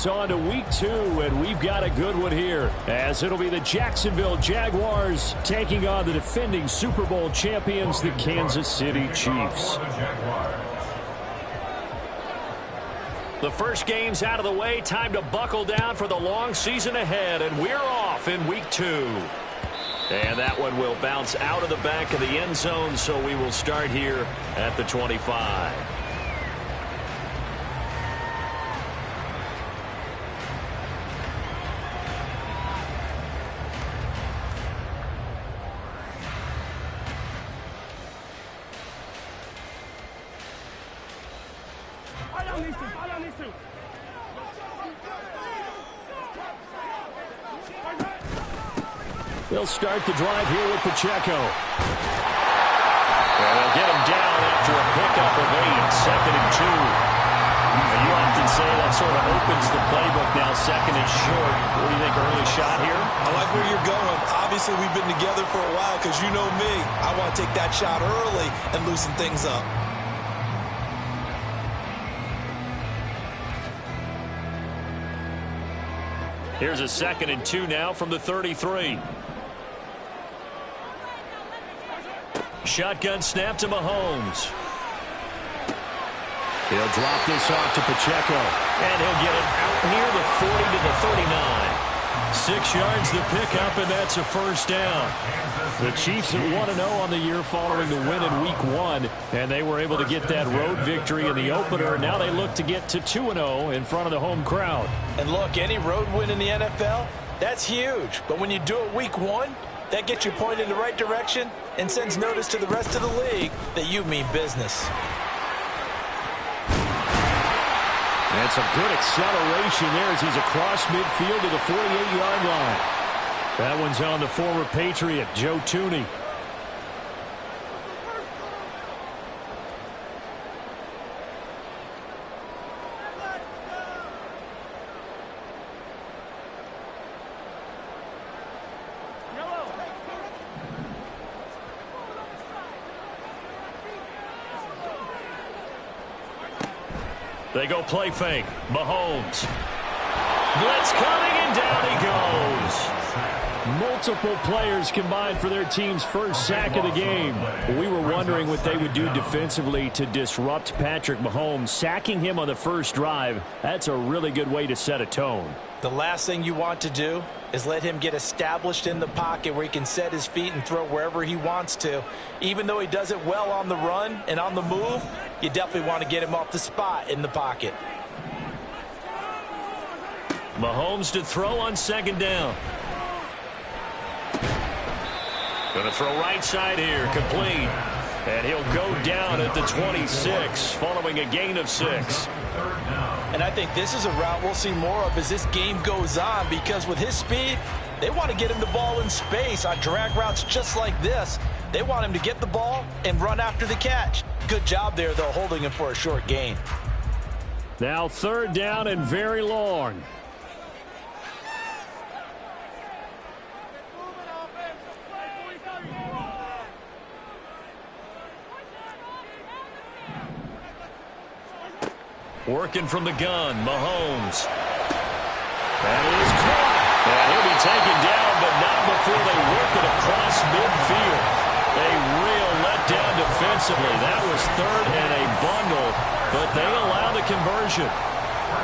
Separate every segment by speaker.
Speaker 1: us on to week 2, and we've got a good one here, as it'll be the Jacksonville Jaguars taking on the defending Super Bowl champions, the Kansas City Chiefs. The first game's out of the way. Time to buckle down for the long season ahead, and we're off in week 2. And that one will bounce out of the back of the end zone, so we will start here at the 25. They'll start the drive here with Pacheco. And they'll get him down after a pickup of 8, 2nd and 2. And you often say that sort of opens the playbook now, 2nd and short. What do you think, early shot here?
Speaker 2: I like where you're going. Obviously, we've been together for a while because you know me. I want to take that shot early and loosen things up.
Speaker 1: Here's a 2nd and 2 now from the 33. Shotgun snap to Mahomes. He'll drop this off to Pacheco. And he'll get it out near the 40 to the 39. 6 yards the pickup, and that's a first down. The Chiefs at 1-0 on the year following the win in week 1. And they were able to get that road victory in the opener. Now they look to get to 2-0 in front of the home crowd.
Speaker 3: And look, any road win in the NFL, that's huge. But when you do it week 1, that gets you pointed in the right direction and sends notice to the rest of the league that you mean business.
Speaker 1: And some good acceleration there as he's across midfield to the 48-yard line. That one's on the former Patriot, Joe Thuney. They go play fake. Mahomes. Blitz coming, and down he goes. Multiple players combined for their team's first sack of the game. We were wondering what they would do defensively to disrupt Patrick Mahomes. Sacking him on the first drive, that's a really good way to set a tone.
Speaker 3: The last thing you want to do is let him get established in the pocket where he can set his feet and throw wherever he wants to. Even though he does it well on the run and on the move, you definitely want to get him off the spot in the pocket.
Speaker 1: Mahomes to throw on 2nd down. Going to throw right side here, complete. And he'll go down at the 26, following a gain of 6.
Speaker 3: And I think this is a route we'll see more of as this game goes on, because with his speed, they want to get him the ball in space on drag routes just like this. They want him to get the ball and run after the catch. Good job there, though, holding him for a short gain.
Speaker 1: Now 3rd down and very long. Working from the gun, Mahomes. That is caught. And he'll be taken down, but not before they work it across midfield. A real letdown defensively. That was 3rd and a bundle, but they allow the conversion.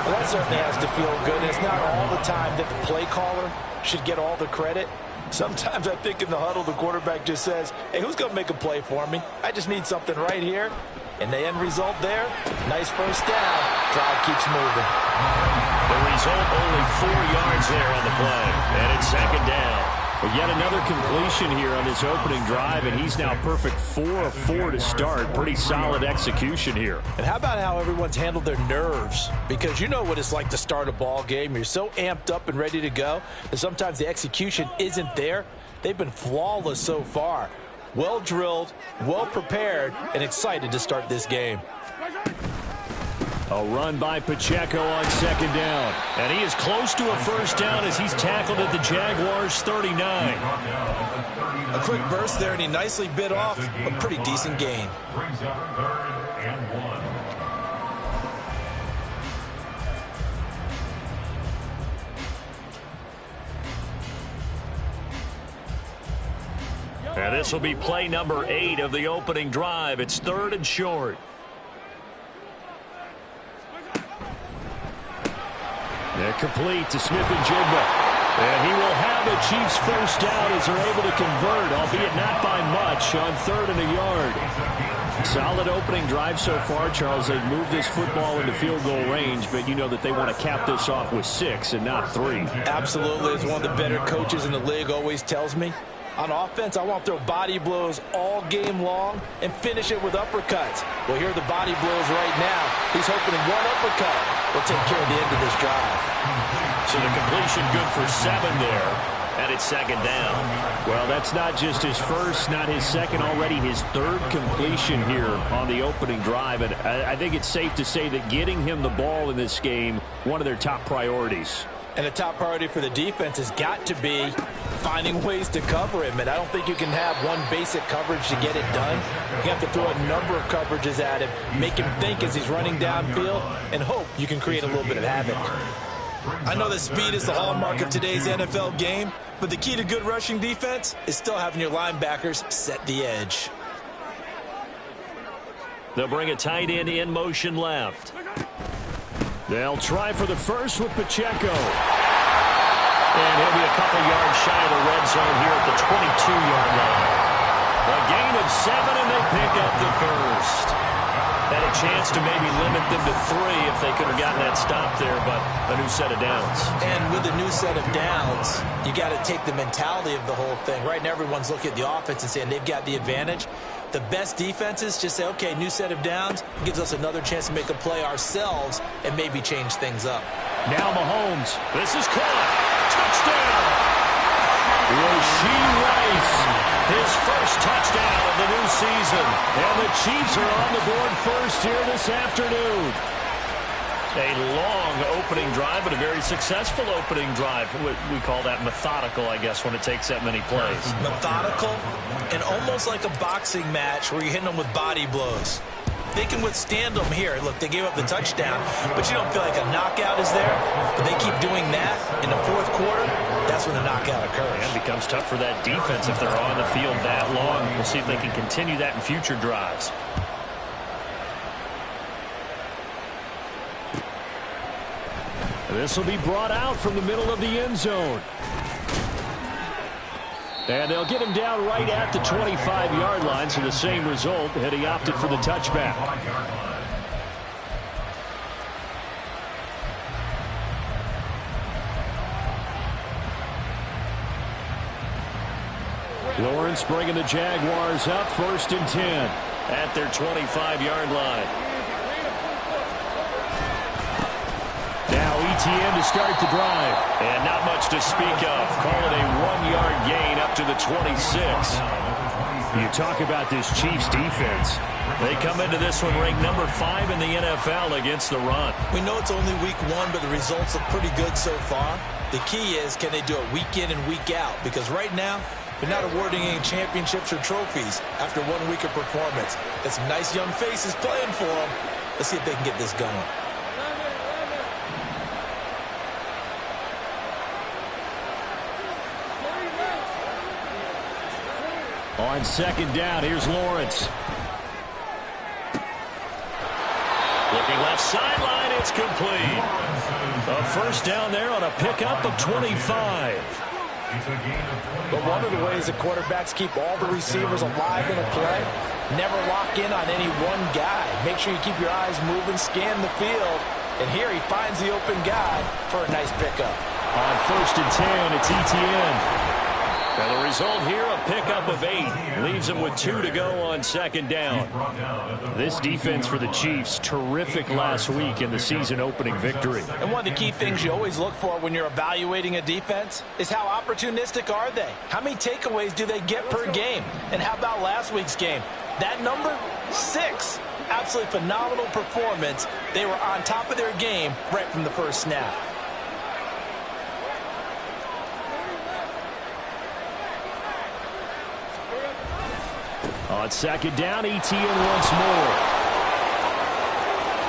Speaker 3: Well, that certainly has to feel good. It's not all the time that the play caller should get all the credit. Sometimes I think in the huddle, the quarterback just says, hey, who's going to make a play for me? I just need something right here. And the end result there, nice first down. Drive keeps moving.
Speaker 1: The result, only 4 yards there on the play. And it's 2nd down. But yet another completion here on this opening drive, and he's now perfect 4 of 4 to start. Pretty solid execution here.
Speaker 3: And how about how everyone's handled their nerves? Because you know what it's like to start a ball game. You're so amped up and ready to go, and sometimes the execution isn't there. They've been flawless so far. Well drilled, well prepared, and excited to start this game.
Speaker 1: A run by Pacheco on 2nd down. And he is close to a first down as he's tackled at the Jaguars' 39.
Speaker 2: A quick burst there, and he nicely bit off a pretty decent gain.
Speaker 1: And this will be play number 8 of the opening drive. It's 3rd and short. They're complete to Smith-Njigba. And he will have the Chiefs first down as they're able to convert, albeit not by much, on 3rd and a yard. Solid opening drive so far, Charles. They've moved this football into field goal range, but you know that they want to cap this off with 6 and not 3.
Speaker 3: Absolutely. As one of the better coaches in the league always tells me, on offense, I want to throw body blows all game long and finish it with uppercuts. Well, here are the body blows right now. He's hoping one uppercut will take care of the end of this drive.
Speaker 1: So the completion good for 7 there, and it's 2nd down.
Speaker 3: Well, that's not just his first, not his second, already his 3rd completion here on the opening drive. And I think it's safe to say that getting him the ball in this game, one of their top priorities. And the top priority for the defense has got to be finding ways to cover him. And I don't think you can have one basic coverage to get it done. You have to throw a number of coverages at him, make him think as he's running downfield, and hope you can create a little bit of havoc.
Speaker 2: I know that speed is the hallmark of today's NFL game, but the key to good rushing defense is still having your linebackers set the edge.
Speaker 1: They'll bring a tight end in motion left. They'll try for the first with Pacheco. And he'll be a couple yards shy of the red zone here at the 22-yard line. A gain of 7, and they pick up the first. Had a chance to maybe limit them to 3 if they could have gotten that stop there, but a new set of downs.
Speaker 3: And with a new set of downs, you got to take the mentality of the whole thing. Right now, everyone's looking at the offense and saying they've got the advantage. The best defenses just say, okay, new set of downs, gives us another chance to make a play ourselves and maybe change things up.
Speaker 1: Now Mahomes. This is caught. Touchdown. Rashee Rice, his first touchdown of the new season. And the Chiefs are on the board first here this afternoon. A long opening drive, but a very successful opening drive. We call that methodical, I guess, when it takes that many plays.
Speaker 2: Methodical and almost like a boxing match where you're hitting them with body blows. They can withstand them here. Look, they gave up the touchdown, but you don't feel like a knockout is there. But they keep doing that in the 4th quarter. That's when the knockout occurs.
Speaker 1: And it becomes tough for that defense if they're on the field that long. We'll see if they can continue that in future drives. This will be brought out from the middle of the end zone. And they'll get him down right at the 25-yard line, so the same result, had he opted for the touchback. Lawrence bringing the Jaguars up, 1st and 10 at their 25-yard line. Now ETN to start the drive. And not much to speak of. Call it a 1-yard gain up to the 26. You talk about this Chiefs defense. They come into this one ranked number 5 in the NFL against the run.
Speaker 2: We know it's only week 1, but the results look pretty good so far. The key is, can they do it week in and week out? Because right now, they're not awarding any championships or trophies after 1 week of performance. Got some nice young faces playing for them. Let's see if they can get this going.
Speaker 1: On 2nd down, here's Lawrence. Looking left sideline, it's complete. A first down there on a pickup of 25.
Speaker 3: But one of the ways the quarterbacks keep all the receivers alive in a play, never lock in on any one guy. Make sure you keep your eyes moving, scan the field. And here he finds the open guy for a nice pickup.
Speaker 1: On 1st and 10, it's ETN. And the result here, a pickup of 8. Leaves them with 2 to go on 2nd down. This defense for the Chiefs, terrific last week in the season opening victory.
Speaker 3: And one of the key things you always look for when you're evaluating a defense is how opportunistic are they? How many takeaways do they get per game? And how about last week's game? That number, 6. Absolutely phenomenal performance. They were on top of their game right from the first snap.
Speaker 1: On 2nd down, ETN once more.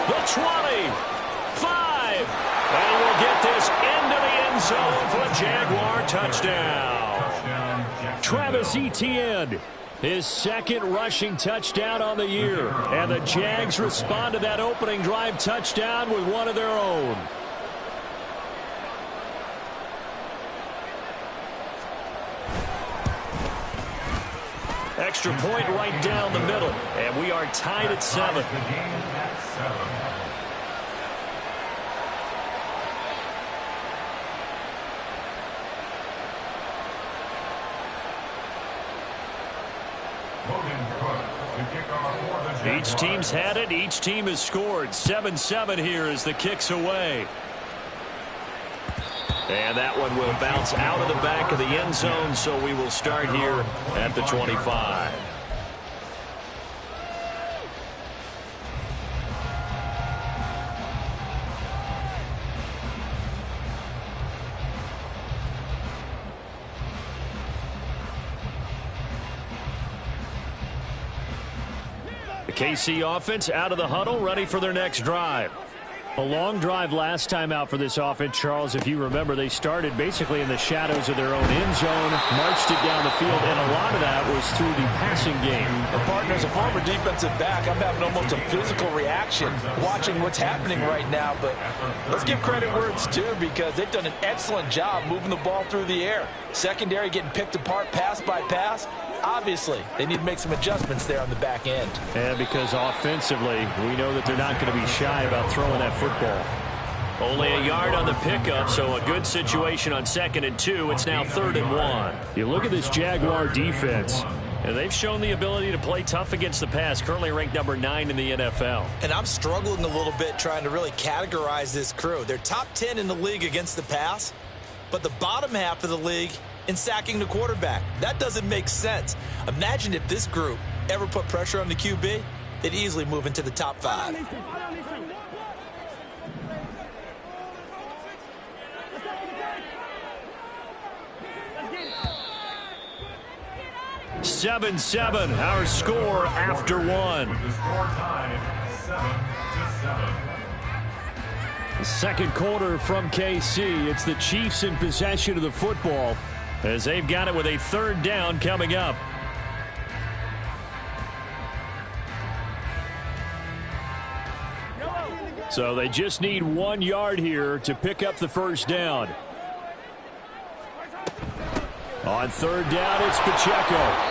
Speaker 1: The 20, 5, and we'll get this into the end zone for a Jaguar touchdown. Travis Etienne, his second rushing touchdown on the year. And the Jags respond to that opening drive touchdown with one of their own. Extra point right down the middle. And we are tied at 7. Each team's had it. Each team has scored. 7-7 here as the kick's away. And that one will bounce out of the back of the end zone, so we will start here at the 25. The KC offense out of the huddle, ready for their next drive. A long drive last time out for this offense, Charles. If you remember, they started basically in the shadows of their own end zone, marched it down the field, and a lot of that was through the passing game.
Speaker 3: Well, partner, as a former defensive back, I'm having almost a physical reaction watching what's happening right now. But let's give credit where it's due, because they've done an excellent job moving the ball through the air. Secondary getting picked apart pass by pass. Obviously, they need to make some adjustments there on the back end.
Speaker 1: And because offensively, we know that they're not going to be shy about throwing that football. Only a yard on the pickup, so a good situation on 2nd and 2. It's now 3rd and 1. You look at this Jaguar defense, and they've shown the ability to play tough against the pass, currently ranked number 9 in the NFL.
Speaker 2: And I'm struggling a little bit trying to really categorize this crew. They're top 10 in the league against the pass, but the bottom half of the league in sacking the quarterback. That doesn't make sense. Imagine if this group ever put pressure on the QB, they'd easily move into the top 5.
Speaker 1: (7-7) our score after 1. The second quarter from KC. It's the Chiefs in possession of the football, as they've got it with a 3rd down coming up. So they just need 1 yard here to pick up the first down. On 3rd down, it's Pacheco.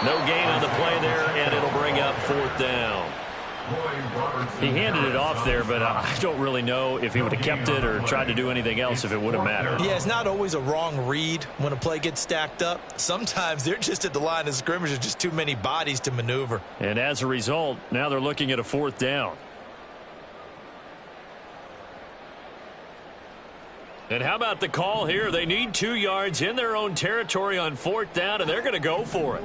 Speaker 1: No gain on the play there, and it'll bring up 4th down. He handed it off there, but I don't really know if he would have kept it or tried to do anything else if it would have mattered.
Speaker 2: Yeah, it's not always a wrong read when a play gets stacked up. Sometimes they're just at the line of scrimmage. There's just too many bodies to maneuver.
Speaker 1: And as a result, now they're looking at a 4th down. And how about the call here? They need 2 yards in their own territory on 4th down, and they're going to go for it.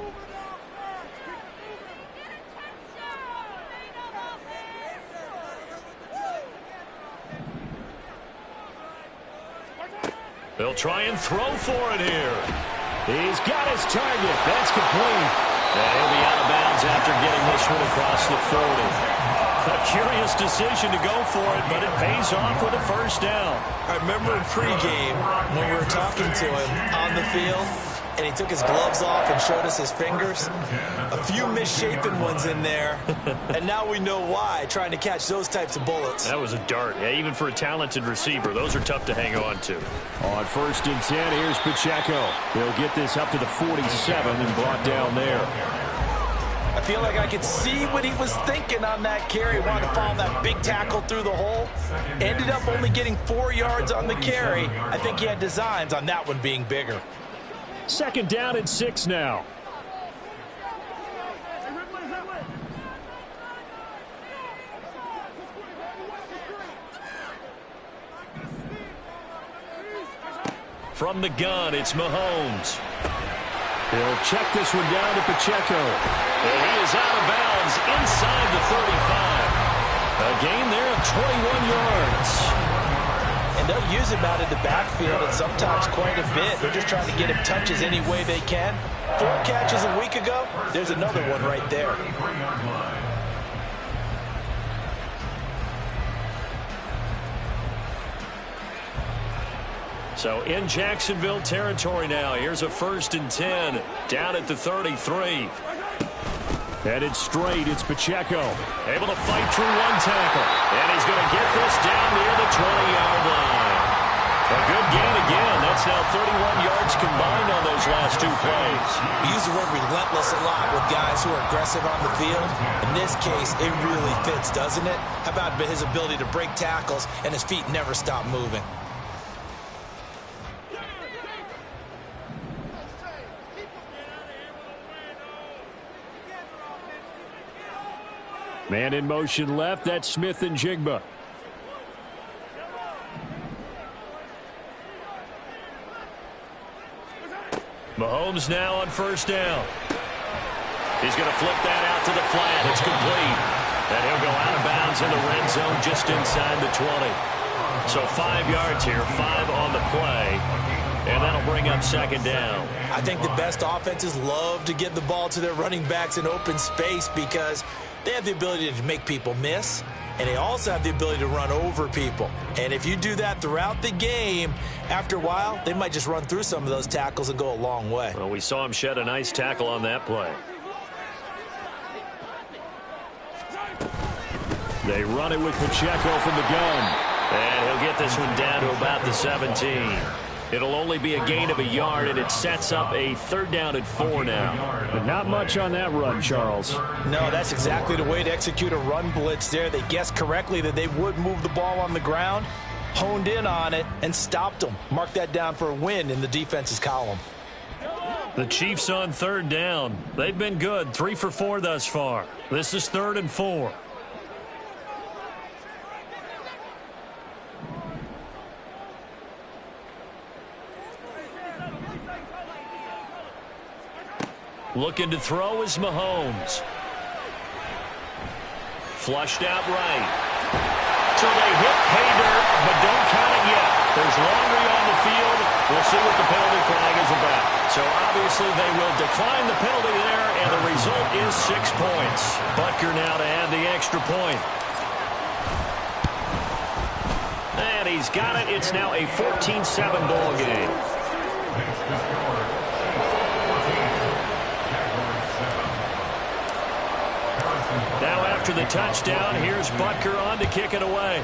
Speaker 1: They'll try and throw for it here. He's got his target. That's complete. And he'll be out of bounds after getting this one across the 40. A curious decision to go for it, but it pays off with a first down.
Speaker 2: I remember in pregame when we were talking to him on the field, and he took his gloves off and showed us his fingers. A few misshapen ones in there, and now we know why, trying to catch those types of bullets.
Speaker 1: That was a dart. Yeah, even for a talented receiver, those are tough to hang on to. On 1st and 10, here's Pacheco. He'll get this up to the 47 and brought down there.
Speaker 3: I feel like I could see what he was thinking on that carry. Wanted to follow that big tackle through the hole. Ended up only getting 4 yards on the carry. I think he had designs on that one being bigger.
Speaker 1: 2nd down and 6 now. From the gun, it's Mahomes. He'll check this one down to Pacheco. And he is out of bounds inside the 35. A gain there of 21 yards.
Speaker 3: And they'll use him out in the backfield and sometimes quite a bit. They're just trying to get him touches any way they can. 4 catches a week ago. There's another one right there.
Speaker 1: So in Jacksonville territory now. Here's a 1st and 10 down at the 33. Headed straight, it's Pacheco. Able to fight through one tackle. And he's going to get this down near the 20-yard line. A good gain again. That's now 31 yards combined on those last 2 plays.
Speaker 2: We use the word relentless a lot with guys who are aggressive on the field. In this case, it really fits, doesn't it? How about his ability to break tackles and his feet never stop moving?
Speaker 1: Man in motion left. That's Smith and Jigba. Mahomes now on 1st down. He's going to flip that out to the flat. It's complete. And he'll go out of bounds in the red zone just inside the 20. So 5 yards here, 5 on the play. And that'll bring up 2nd down.
Speaker 2: I think the best offenses love to give the ball to their running backs in open space because they have the ability to make people miss, and they also have the ability to run over people. And if you do that throughout the game, after a while, they might just run through some of those tackles and go a long way.
Speaker 1: Well, we saw him shed a nice tackle on that play. They run it with Pacheco from the gun. And he'll get this one down to about the 17. It'll only be a gain of a yard, and it sets up a 3rd down and 4 now. But not much on that run, Charles.
Speaker 3: No, that's exactly the way to execute a run blitz there. They guessed correctly that they would move the ball on the ground, honed in on it, and stopped them. Mark that down for a win in the defense's column.
Speaker 1: The Chiefs on 3rd down. They've been good, 3 for 4 thus far. This is 3rd and 4. Looking to throw is Mahomes. Flushed out right. So they hit pay dirt, but don't count it yet. There's laundry on the field. We'll see what the penalty flag is about. So obviously they will decline the penalty there, and the result is 6 points. Butker now to add the extra point. And he's got it. It's now a 14-7 ball game. Now after the touchdown, here's Butker on to kick it away.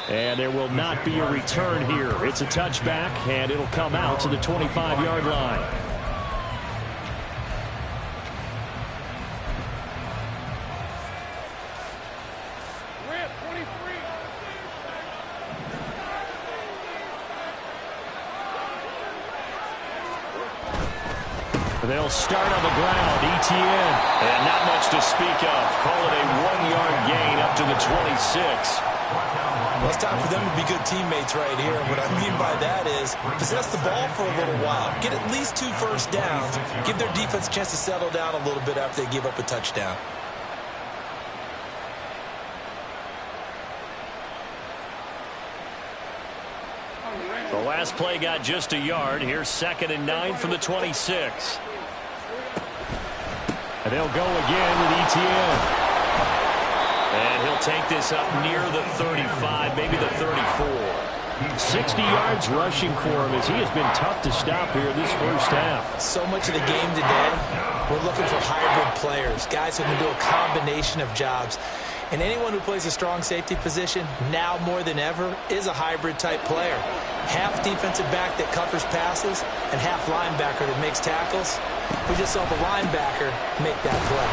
Speaker 1: And there will not be a return here. It's a touchback, and it'll come out to the 25-yard line. They'll start on the ground. ETN. And not much to speak of. Call it a 1-yard gain up to the 26.
Speaker 2: Well, it's time for them to be good teammates right here. What I mean by that is possess the ball for a little while. Get at least 2 first downs. Give their defense a chance to settle down a little bit after they give up a touchdown.
Speaker 1: The last play got just a yard. Here's 2nd and 9 from the 26. And they'll go again with ETN. And he'll take this up near the 35, maybe the 34. 60 yards rushing for him as he has been tough to stop here this first half.
Speaker 2: So much of the game today, we're looking for hybrid players, guys who can do a combination of jobs. And anyone who plays a strong safety position, now more than ever, is a hybrid-type player. Half defensive back that covers passes and half linebacker that makes tackles. We just saw the linebacker make that play.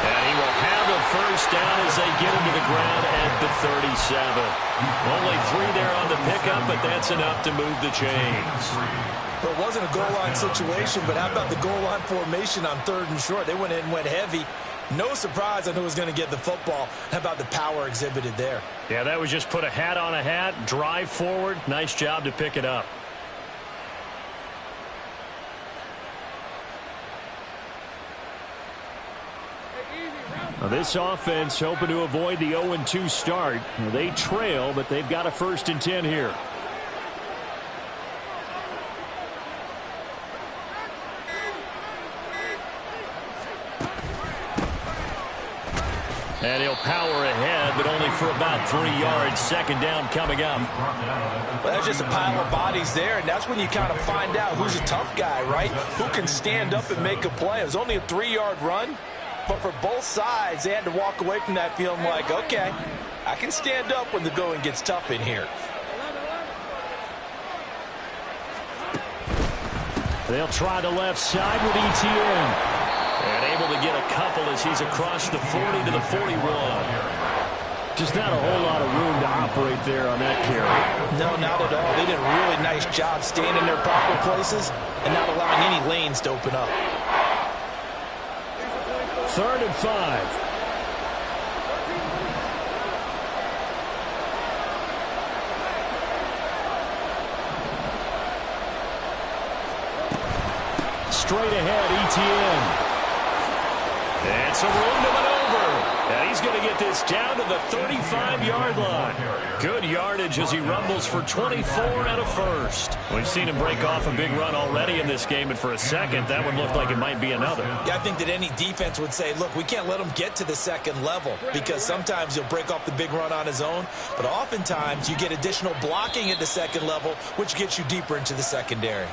Speaker 1: And he will have a first down as they get him to the ground at the 37. Only 3 there on the pickup, but that's enough to move the chains.
Speaker 2: Well, it wasn't a goal line situation, but how about the goal line formation on 3rd and short? They went in and went heavy. No surprise on who was going to get the football. How about the power exhibited there?
Speaker 1: Yeah, that was just put a hat on a hat, drive forward. Nice job to pick it up. Now this offense hoping to avoid the 0-2 start. They trail, but they've got a 1st and 10 here. And he'll power ahead, but only only for about 3 yards. Second down coming up.
Speaker 3: Well, that's just a pile of bodies there, and that's when you kind of find out who's a tough guy, right? Who can stand up and make a play. It was only a 3-yard run, but for both sides, they had to walk away from that feeling like, okay, I can stand up when the going gets tough in here.
Speaker 1: They'll try the left side with ETN. And able to get a couple as he's across the 40 to the 41. Just not a whole lot of room to operate there on that carry.
Speaker 3: No, not at all. They did a really nice job staying in their proper places and not allowing any lanes to open up.
Speaker 1: 3rd and 5. Straight ahead, ETN. And some room to maneuver. And he's going to get this down to the 35-yard line. Good yardage as he rumbles for 24 and a first. We've seen him break off a big run already in this game, and for a second, that one looked like it might be another.
Speaker 2: Yeah, I think that any defense would say, look, we can't let him get to the second level because sometimes he'll break off the big run on his own, but oftentimes you get additional blocking at the second level, which gets you deeper into the secondary.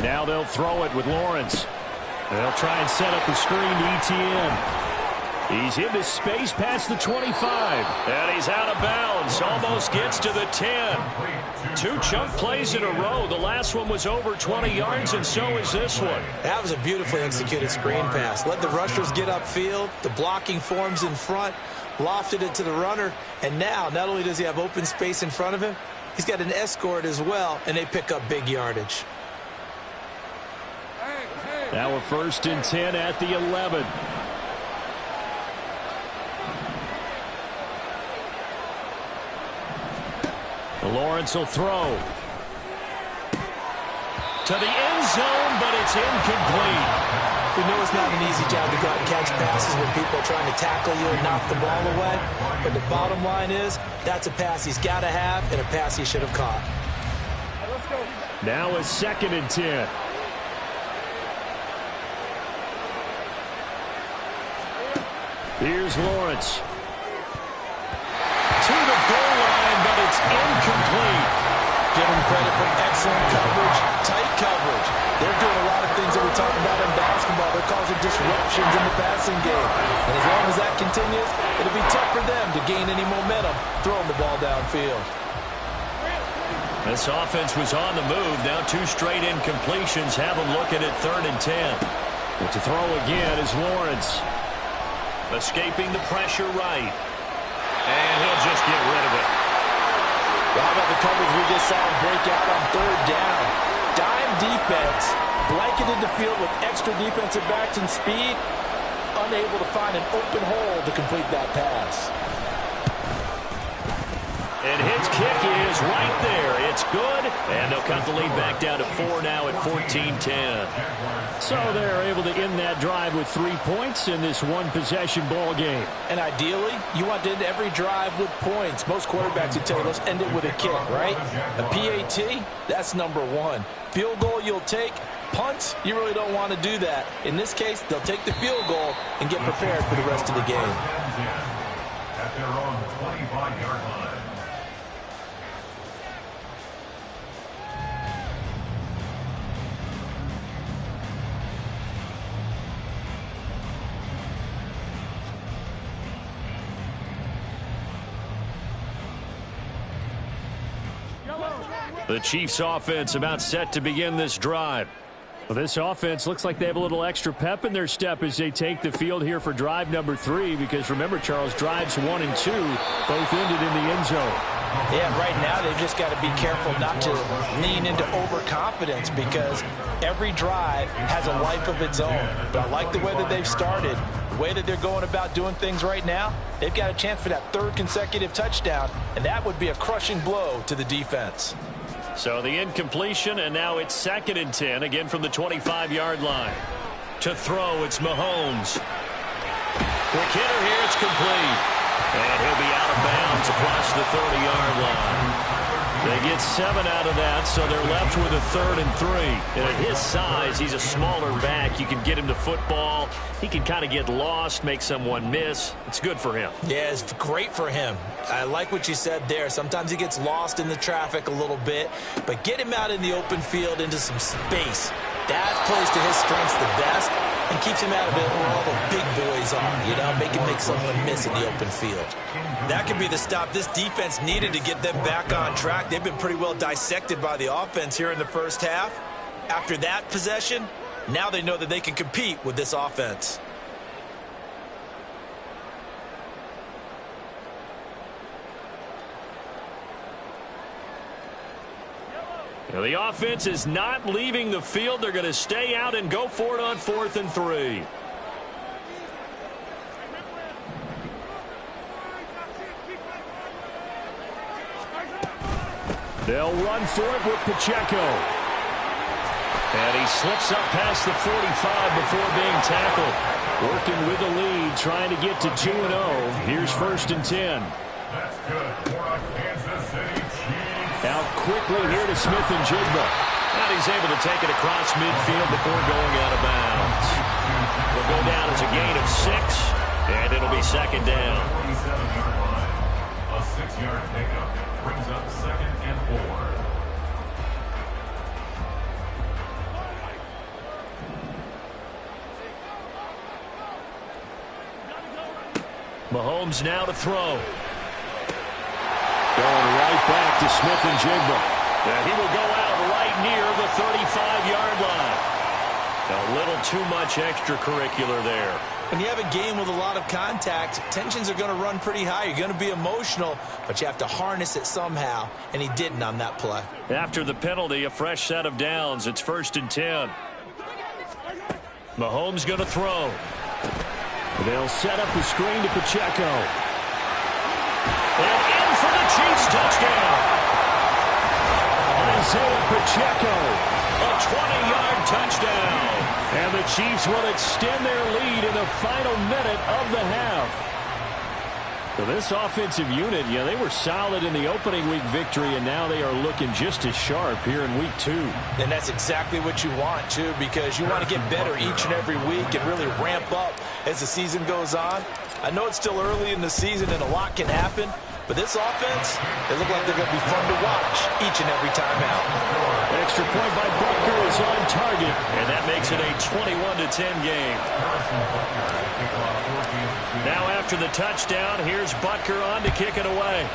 Speaker 1: Now they'll throw it with Lawrence. They'll try and set up the screen to ETN. He's into space past the 25. And he's out of bounds. Almost gets to the 10. 2 chunk plays in a row. The last one was over 20 yards, and so is this one.
Speaker 2: That was a beautifully executed screen pass. Let the rushers get upfield. The blocking forms in front. Lofted it to the runner. And now, not only does he have open space in front of him, he's got an escort as well, and they pick up big yardage.
Speaker 1: Now we're 1st and 10 at the 11. Lawrence will throw. To the end zone, but it's incomplete.
Speaker 2: We know it's not an easy job to go out and catch passes when people are trying to tackle you and knock the ball away. But the bottom line is, that's a pass he's got to have and a pass he should have caught.
Speaker 1: Now a 2nd and 10. Here's Lawrence. To the goal line, but it's incomplete.
Speaker 3: Give him credit for excellent coverage, tight coverage. They're doing a lot of things that we talk about in basketball. They're causing disruptions in the passing game. And as long as that continues, it'll be tough for them to gain any momentum throwing the ball downfield.
Speaker 1: This offense was on the move. Now 2 straight incompletions have them looking at 3rd and 10. But to throw again is Lawrence. Escaping the pressure right. And he'll just get rid of it.
Speaker 3: Well, how about the coverage we just saw him break out on 3rd down? Dime defense, blanketed the field with extra defensive backs and speed, unable to find an open hole to complete that pass.
Speaker 1: And his kick is right there. It's good. And they'll cut the lead back down to 4 now at 14-10. So they're able to end that drive with 3 points in this one-possession ball game.
Speaker 3: And ideally, you want to end every drive with points. Most quarterbacks would tell you, let's end it with a kick, right? A PAT, that's number 1. Field goal you'll take. Punts, you really don't want to do that. In this case, they'll take the field goal and get prepared for the rest of the game.
Speaker 4: At their own 25-yard line.
Speaker 1: The Chiefs offense about set to begin this drive. Well, this offense looks like they have a little extra pep in their step as they take the field here for drive number 3, because remember, Charles, drives 1 and 2 both ended in the end zone.
Speaker 3: Yeah, right now they've just got to be careful not to lean into overconfidence, because every drive has a life of its own. But I like the way that they've started. The way that they're going about doing things right now, they've got a chance for that third consecutive touchdown, and that would be a crushing blow to the defense.
Speaker 1: So the incompletion, and now it's 2nd and 10, again from the 25-yard line. To throw, it's Mahomes. Quick hitter here, it's complete. And he'll be out of bounds across the 30-yard line. They get 7 out of that, so they're left with a 3rd and 3. And at his size, he's a smaller back. You can get him to football. He can kind of get lost, make someone miss. It's good for him.
Speaker 2: Yeah, it's great for him. I like what you said there. Sometimes he gets lost in the traffic a little bit, but get him out in the open field into some space. That plays to his strengths the best and keeps him out of it where all the big boys are, you know, make him make someone miss in the open field. That could be the stop this defense needed to get them back on track. They've been pretty well dissected by the offense here in the first half. After that possession, now they know that they can compete with this offense.
Speaker 1: Now the offense is not leaving the field. They're going to stay out and go for it on 4th and 3. They'll run for it with Pacheco. And he slips up past the 45 before being tackled. Working with the lead, trying to get to 2-0. Here's 1st and 10.
Speaker 4: That's good for a Kansas City Chiefs.
Speaker 1: Out quickly here to Smith and Jigba. And he's able to take it across midfield before going out of bounds. Will go down as a gain of 6, and it'll be 2nd down.
Speaker 4: 47-yard line. A 6-yard pickup brings up 2nd and 4.
Speaker 1: Mahomes now to throw. Going right back to Smith and Jigba. And he will go out right near the 35-yard line. A little too much extracurricular there.
Speaker 2: When you have a game with a lot of contact, tensions are going to run pretty high. You're going to be emotional, but you have to harness it somehow, and he didn't on that play.
Speaker 1: After the penalty, a fresh set of downs. It's 1st and 10. Mahomes going to throw. They'll set up the screen to Pacheco. And in for the Chiefs touchdown. Isaiah Pacheco, a 20-yard touchdown. And the Chiefs will extend their lead in the final minute of the half. So this offensive unit, yeah, they were solid in the opening week victory, and now they are looking just as sharp here in week 2.
Speaker 3: And that's exactly what you want, too, because you want to get better each and every week and really ramp up as the season goes on. I know it's still early in the season and a lot can happen, but this offense, they look like they're going to be fun to watch each and every time out.
Speaker 1: Extra point by Butker is on target, and that makes it a 21-10 game. Now after the touchdown, here's Butker on to kick it away.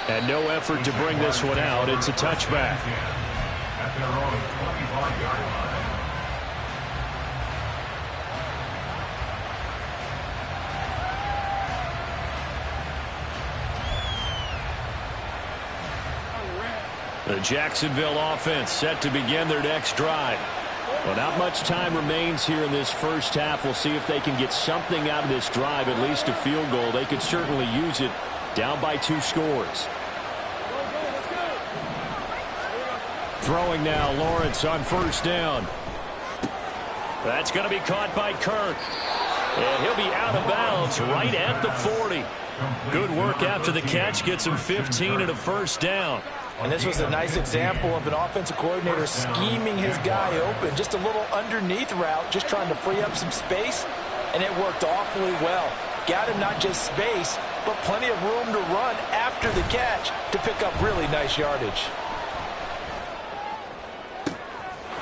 Speaker 1: And no effort to bring this one out. It's a touchback.
Speaker 4: At their own 25-yard line.
Speaker 1: The Jacksonville offense set to begin their next drive. Well, not much time remains here in this first half. We'll see if they can get something out of this drive, at least a field goal. They could certainly use it down by 2 scores. Throwing now, Lawrence on 1st down. That's going to be caught by Kirk. And he'll be out of bounds right at the 40. Good work after the catch. Gets him 15 and a 1st down.
Speaker 3: And this was a nice example of an offensive coordinator scheming his guy open. Just a little underneath route, just trying to free up some space, and it worked awfully well. Got him not just space, but plenty of room to run after the catch to pick up really nice yardage.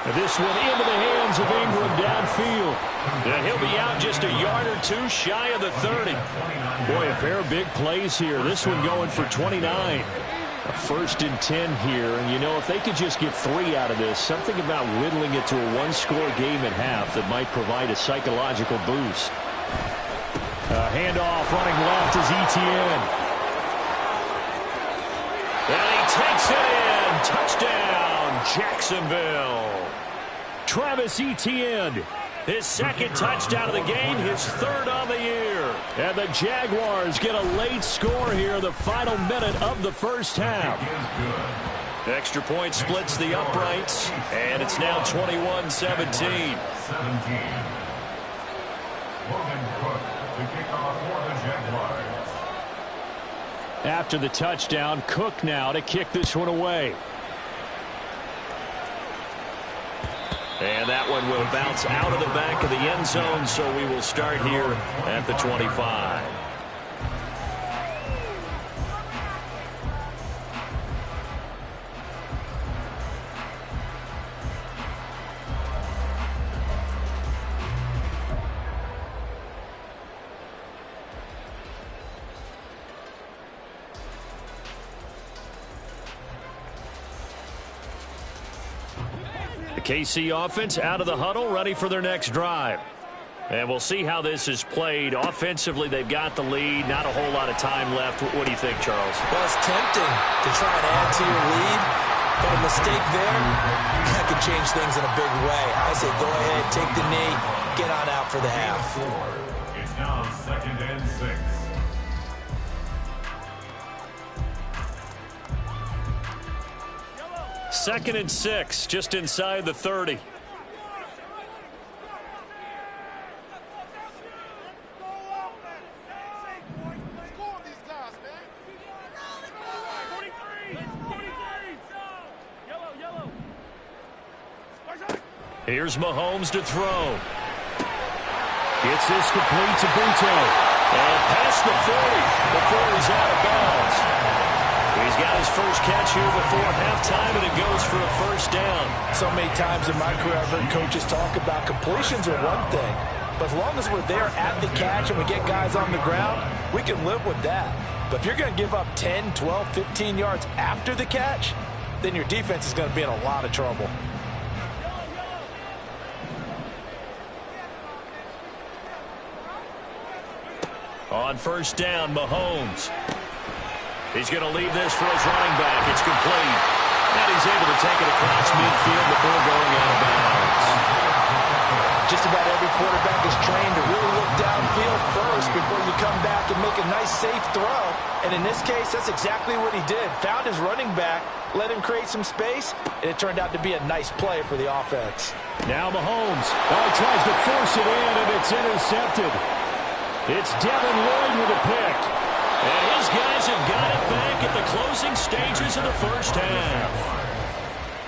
Speaker 1: And this one into the hands of Ingram downfield. And he'll be out just a yard or 2 shy of the 30. Boy, a pair of big plays here. This one going for 29. A 1st and 10 here, and you know, if they could just get 3 out of this, something about whittling it to a 1-score game at half that might provide a psychological boost. Handoff running left is Etienne. And he takes it in. Touchdown, Jacksonville. Travis Etienne, his second touchdown of the game, his third on the year. And the Jaguars get a late score here in the final minute of the first half. Extra point splits the uprights, and it's now 21-17. After the touchdown, Cook now to kick this one away. And that one will bounce out of the back of the end zone, so we will start here at the 25. KC offense out of the huddle, ready for their next drive. And we'll see how this is played. Offensively, they've got the lead. Not a whole lot of time left. What do you think, Charles?
Speaker 2: Well, it's tempting to try and add to your lead, but a mistake there, that could change things in a big way. I say go ahead, take the knee, get on out for the half.
Speaker 4: It's now 2nd and 6.
Speaker 1: Second and 6, just inside the 30. Here's Mahomes to throw. Gets this complete to Buto. And past the 40 before he's out of bounds. He's got his first catch here before halftime, and it goes for a first down.
Speaker 3: So many times in my career I've heard coaches talk about completions are one thing, but as long as we're there at the catch and we get guys on the ground, we can live with that. But if you're going to give up 10, 12, 15 yards after the catch, then your defense is going to be in a lot of trouble.
Speaker 1: On first down, Mahomes. He's going to leave this for his running back. It's complete. And he's able to take it across midfield before going out of bounds.
Speaker 3: Just about every quarterback is trained to really look downfield first before you come back and make a nice, safe throw. And in this case, that's exactly what he did. Found his running back, let him create some space, and it turned out to be a nice play for the offense.
Speaker 1: Now Mahomes. He tries to force it in, and it's intercepted. It's Devin Lloyd with a pick. And his guys have got it back at the closing stages of the first half.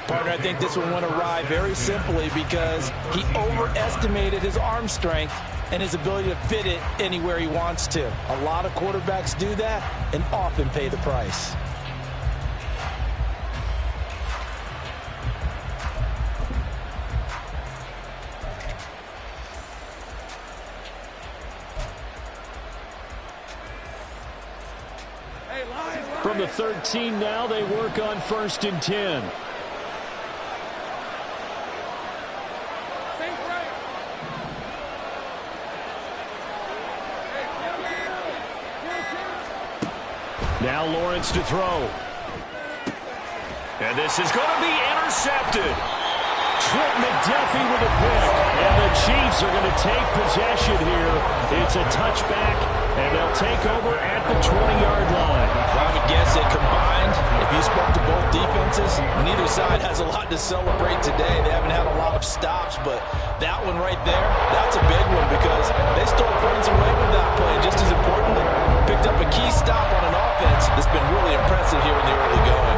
Speaker 3: Partner, I think this one went awry very simply because he overestimated his arm strength and his ability to fit it anywhere he wants to. A lot of quarterbacks do that and often pay the price.
Speaker 1: From the 13 now, they work on 1st and 10. Now Lawrence to throw. And this is going to be intercepted. Trent McDuffie with a pick. And the Chiefs are going to take possession here. It's a touchback, and they'll take over at the 20-yard line.
Speaker 3: Well, I would guess that combined, if you spoke to both defenses, neither side has a lot to celebrate today. They haven't had a lot of stops, but that one right there, that's a big one because they stole points away with that play. Just as importantly, picked up a key stop on an offense that's been really impressive here in the early going.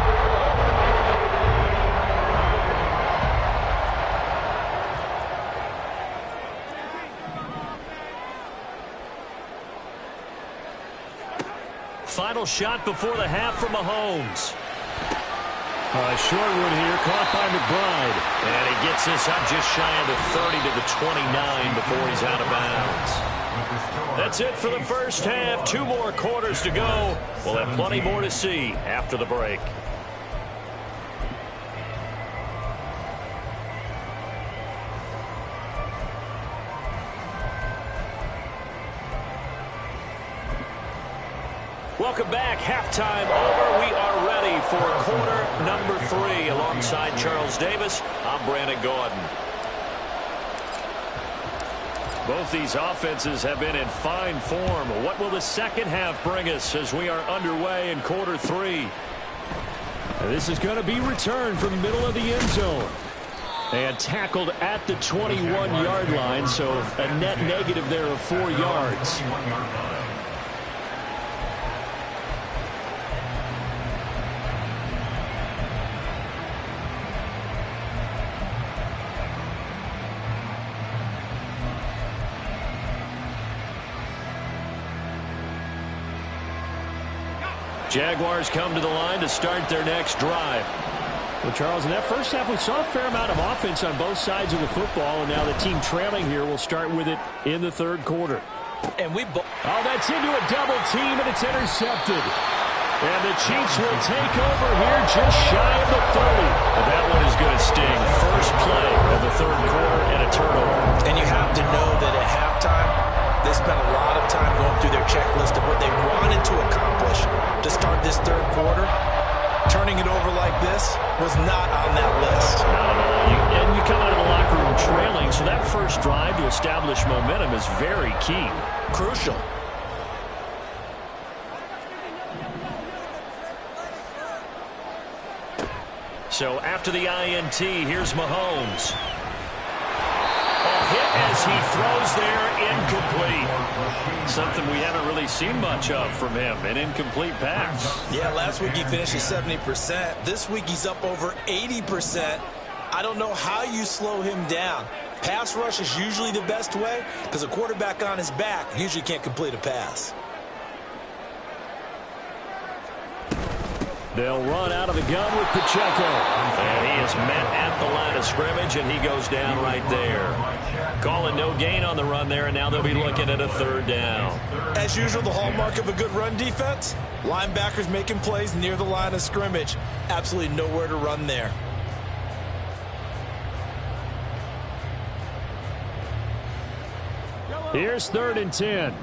Speaker 1: Final shot before the half from Mahomes. Short one here, caught by McBride. And he gets this up just shy of the 30 to the 29 before he's out of bounds. That's it for the first half. 2 more quarters to go. We'll have plenty more to see after the break. Welcome back. Halftime over. We are ready for quarter number 3. Alongside Charles Davis, I'm Brandon Gordon. Both these offenses have been in fine form. What will the second half bring us as we are underway in quarter 3? This is going to be returned from the middle of the end zone. And tackled at the 21-yard line, so a net negative there of 4 yards. Jaguars come to the line to start their next drive. Well, Charles, in that first half, we saw a fair amount of offense on both sides of the football, and now the team trailing here will start with it in the third quarter.
Speaker 3: And
Speaker 1: that's into a double team, and it's intercepted. And the Chiefs will take over here just shy of the 30. And that one is going to sting. First play of the third quarter and a turnover.
Speaker 3: And you have to know that at halftime, they spent a lot of time going through their checklist of what they wanted to accomplish to start this third quarter. Turning it over like this was not on that list.
Speaker 1: Not at all. And you come out of the locker room trailing, so that first drive to establish momentum is very key.
Speaker 3: Crucial.
Speaker 1: So after the INT, here's Mahomes. A hit as he throws there, incomplete. Something we haven't really seen much of from him, an incomplete pass.
Speaker 2: Yeah, last week he finished at 70%. This week he's up over 80%. I don't know how you slow him down. Pass rush is usually the best way because a quarterback on his back usually can't complete a pass.
Speaker 1: They'll run out of the gun with Pacheco. And he is met at the line of scrimmage, and he goes down right there. Calling no gain on the run there, and now they'll be looking at a third down.
Speaker 2: As usual, the hallmark of a good run defense, linebackers making plays near the line of scrimmage. Absolutely nowhere to run there.
Speaker 1: Here's 3rd and 10.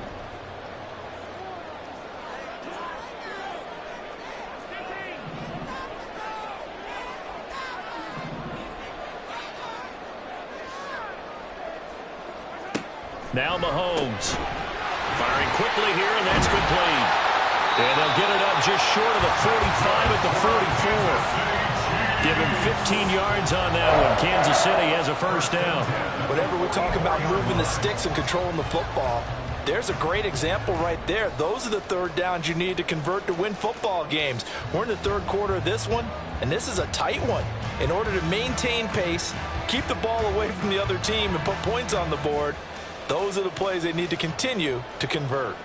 Speaker 1: Now Mahomes. Firing quickly here, and that's complete. And they'll get it up just short of the 45 at the 44. Give him 15 yards on that one. Kansas City has a first down.
Speaker 3: Whenever we talk about moving the sticks and controlling the football, there's a great example right there. Those are the third downs you need to convert to win football games. We're in the third quarter of this one, and this is a tight one. In order to maintain pace, keep the ball away from the other team, and put points on the board, those are the plays they need to continue to convert.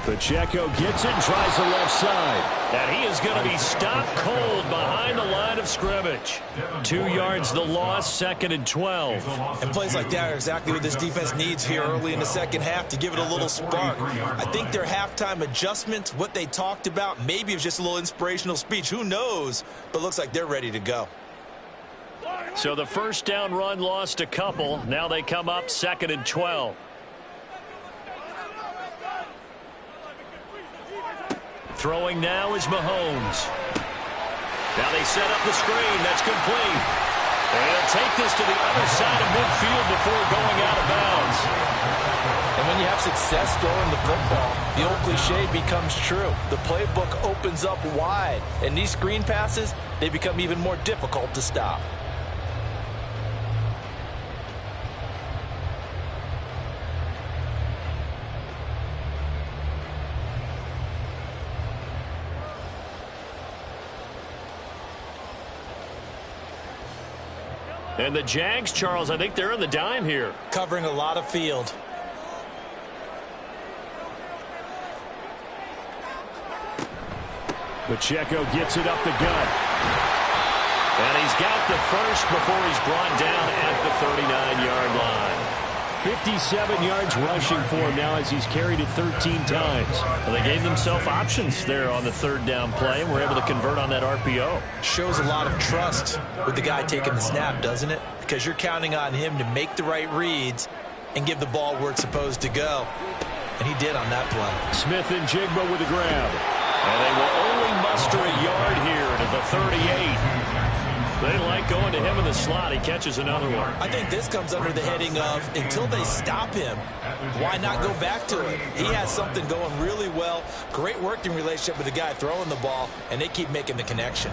Speaker 1: Pacheco gets it and tries the left side. And he is going to be stopped cold behind the line of scrimmage. 2 yards the loss, 2nd and 12.
Speaker 2: And plays like that are exactly what this defense needs here early in the second half to give it a little spark. I think their halftime adjustment, what they talked about, maybe it was just a little inspirational speech. Who knows? But looks like they're ready to go.
Speaker 1: So the first down run lost a couple. Now they come up 2nd and 12. Throwing now is Mahomes. Now they set up the screen. That's complete. And he'll take this to the other side of midfield before going out of bounds.
Speaker 3: And when you have success throwing the football, the old cliche becomes true. The playbook opens up wide. And these screen passes, they become even more difficult to stop.
Speaker 1: And the Jags, Charles, I think they're in the dime here.
Speaker 2: Covering a lot of field.
Speaker 1: Pacheco gets it up the gut. And he's got the first before he's brought down at the 39-yard line. 57 yards rushing for him now as he's carried it 13 times.
Speaker 5: Well, they gave themselves options there on the third down play and were able to convert on that RPO.
Speaker 2: Shows a lot of trust with the guy taking the snap, doesn't it? Because you're counting on him to make the right reads and give the ball where it's supposed to go. And he did on that play.
Speaker 1: Smith and Jigba with the grab.
Speaker 5: And they will only muster a yard here to the 38. They like going to him in the slot. He catches another one.
Speaker 2: I think this comes under the heading of until they stop him, why not go back to it? He has something going really well. Great working relationship with the guy throwing the ball, and they keep making the connection.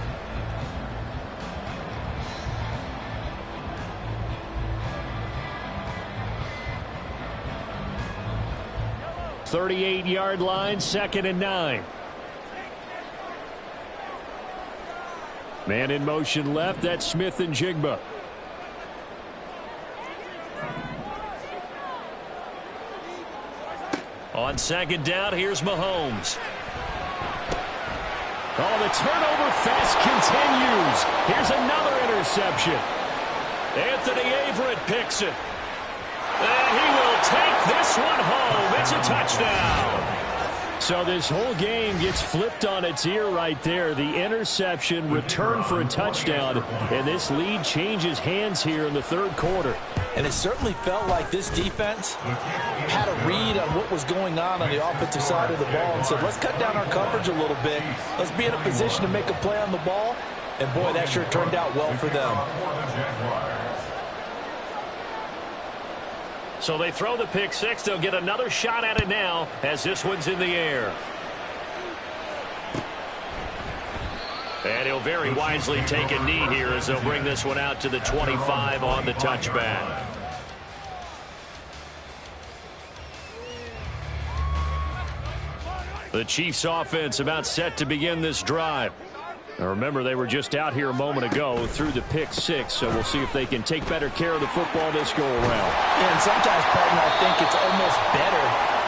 Speaker 1: .38-yard line, 2nd and 9. Man in motion left. That's Smith and Jigba.
Speaker 5: On 2nd down, here's Mahomes.
Speaker 1: Oh, the turnover fest continues. Here's another interception.
Speaker 5: Anthony Averett picks it. And he will take this one home. It's a touchdown.
Speaker 1: So this whole game gets flipped on its ear right there. The interception, return for a touchdown, and this lead changes hands here in the third quarter.
Speaker 3: And it certainly felt like this defense had a read on what was going on the offensive side of the ball and said, let's cut down our coverage a little bit. Let's be in a position to make a play on the ball. And, boy, that sure turned out well for them.
Speaker 5: So they throw the pick six. They'll get another shot at it now as this one's in the air. And he'll very wisely take a knee here as they'll bring this one out to the 25 on the touchback. The Chiefs offense about set to begin this drive. Now remember, they were just out here a moment ago through the pick six, so we'll see if they can take better care of the football this go around.
Speaker 3: Yeah, and sometimes, partner, I think it's almost better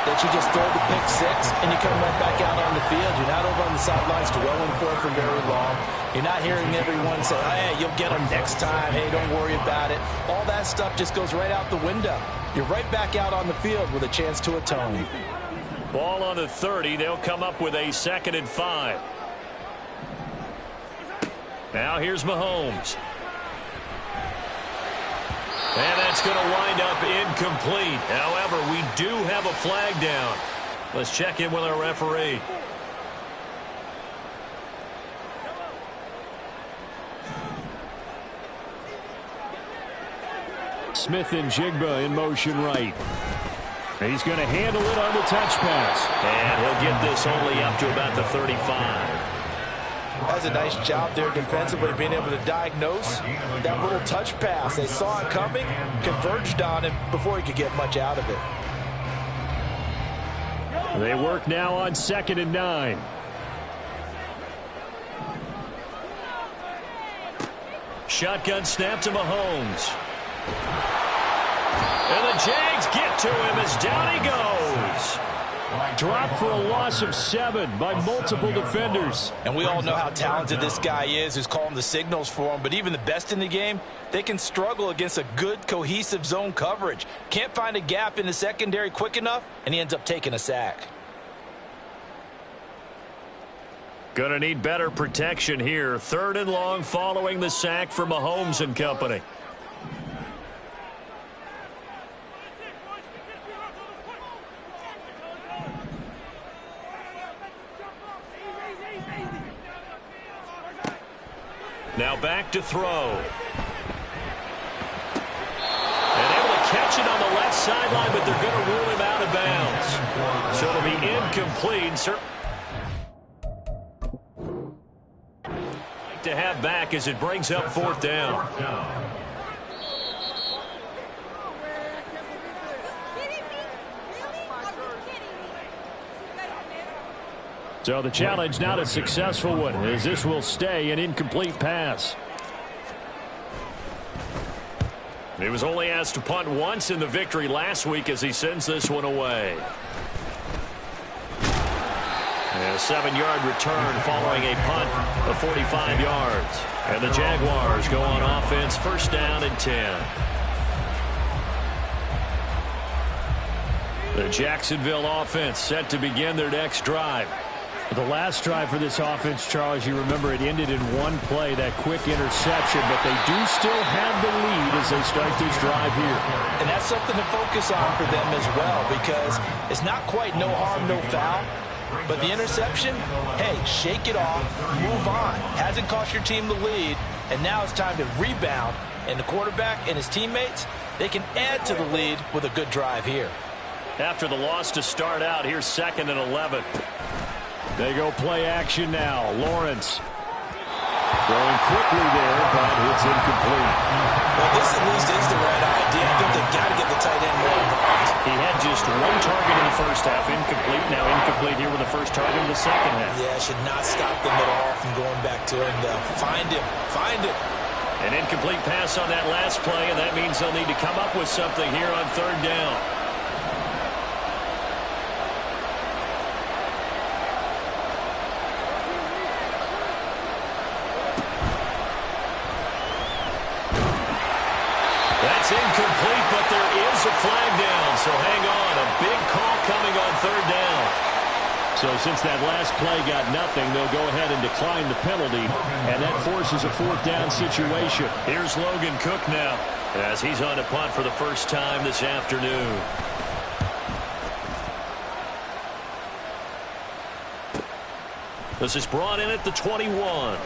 Speaker 3: that you just throw the pick six and you come right back out on the field. You're not over on the sidelines dwelling for it for very long. You're not hearing everyone say, hey, you'll get them next time. Hey, don't worry about it. All that stuff just goes right out the window. You're right back out on the field with a chance to atone.
Speaker 5: Ball on the 30. They'll come up with a 2nd and 5. Now here's Mahomes. And that's going to wind up incomplete. However, we do have a flag down. Let's check in with our referee.
Speaker 1: Smith and Jigba in motion right. He's going to handle it on the touch pass.
Speaker 5: And he'll get this only up to about the 35.
Speaker 3: That's a nice job there defensively, being able to diagnose that little touch pass. They saw it coming, converged on him before he could get much out of it.
Speaker 1: They work now on 2nd and 9.
Speaker 5: Shotgun snap to Mahomes. And the Jags get to him as down he goes.
Speaker 1: Dropped for a loss of 7 by multiple defenders.
Speaker 3: And we all know how talented this guy is who's calling the signals for him. But even the best in the game, they can struggle against a good, cohesive zone coverage. Can't find a gap in the secondary quick enough, and he ends up taking a sack.
Speaker 5: Gonna need better protection here. 3rd and long following the sack for Mahomes and company. Now back to throw. And able to catch it on the left sideline, but they're going to rule him out of bounds. So it'll be incomplete. To have back as it brings up 4th down.
Speaker 1: So the challenge, not a successful one, as this will stay an incomplete pass.
Speaker 5: He was only asked to punt once in the victory last week as he sends this one away. And a 7-yard return following a punt of 45 yards. And the Jaguars go on offense, 1st down and 10. The Jacksonville offense set to begin their next drive.
Speaker 1: The last drive for this offense, Charles, you remember it ended in one play, that quick interception, but they do still have the lead as they start this drive here.
Speaker 3: And that's something to focus on for them as well, because it's not quite no harm, no foul. But the interception, hey, shake it off, move on. Hasn't cost your team the lead, and now it's time to rebound. And the quarterback and his teammates, they can add to the lead with a good drive here.
Speaker 5: After the loss to start out, here's 2nd and 11.
Speaker 1: They go play action now. Lawrence throwing quickly there, but it's incomplete.
Speaker 2: Well, this at least is the right idea. I think they've got to get the tight end more involved.
Speaker 5: He had just one target in the first half, incomplete. Now incomplete here with the first target in the second half.
Speaker 2: Yeah, should not stop them at all from going back to him. Find him. Find him.
Speaker 5: An incomplete pass on that last play, and that means they'll need to come up with something here on 3rd down. That's incomplete, but there is a flag down, so hang on. A big call coming on 3rd down.
Speaker 1: So since that last play got nothing, they'll go ahead and decline the penalty, and that forces a 4th down situation.
Speaker 5: Here's Logan Cook now, as he's on to punt for the first time this afternoon. This is brought in at the 21.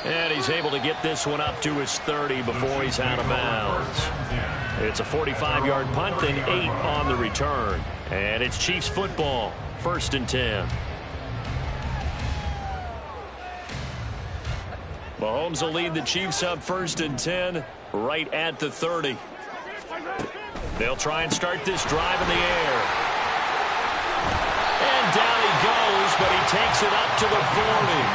Speaker 5: And he's able to get this one up to his 30 before he's out of bounds. It's a 45-yard punt and 8 on the return. And it's Chiefs football, 1st and 10. Mahomes will lead the Chiefs up 1st and 10 right at the 30. They'll try and start this drive in the air. And down he goes, but he takes it up to the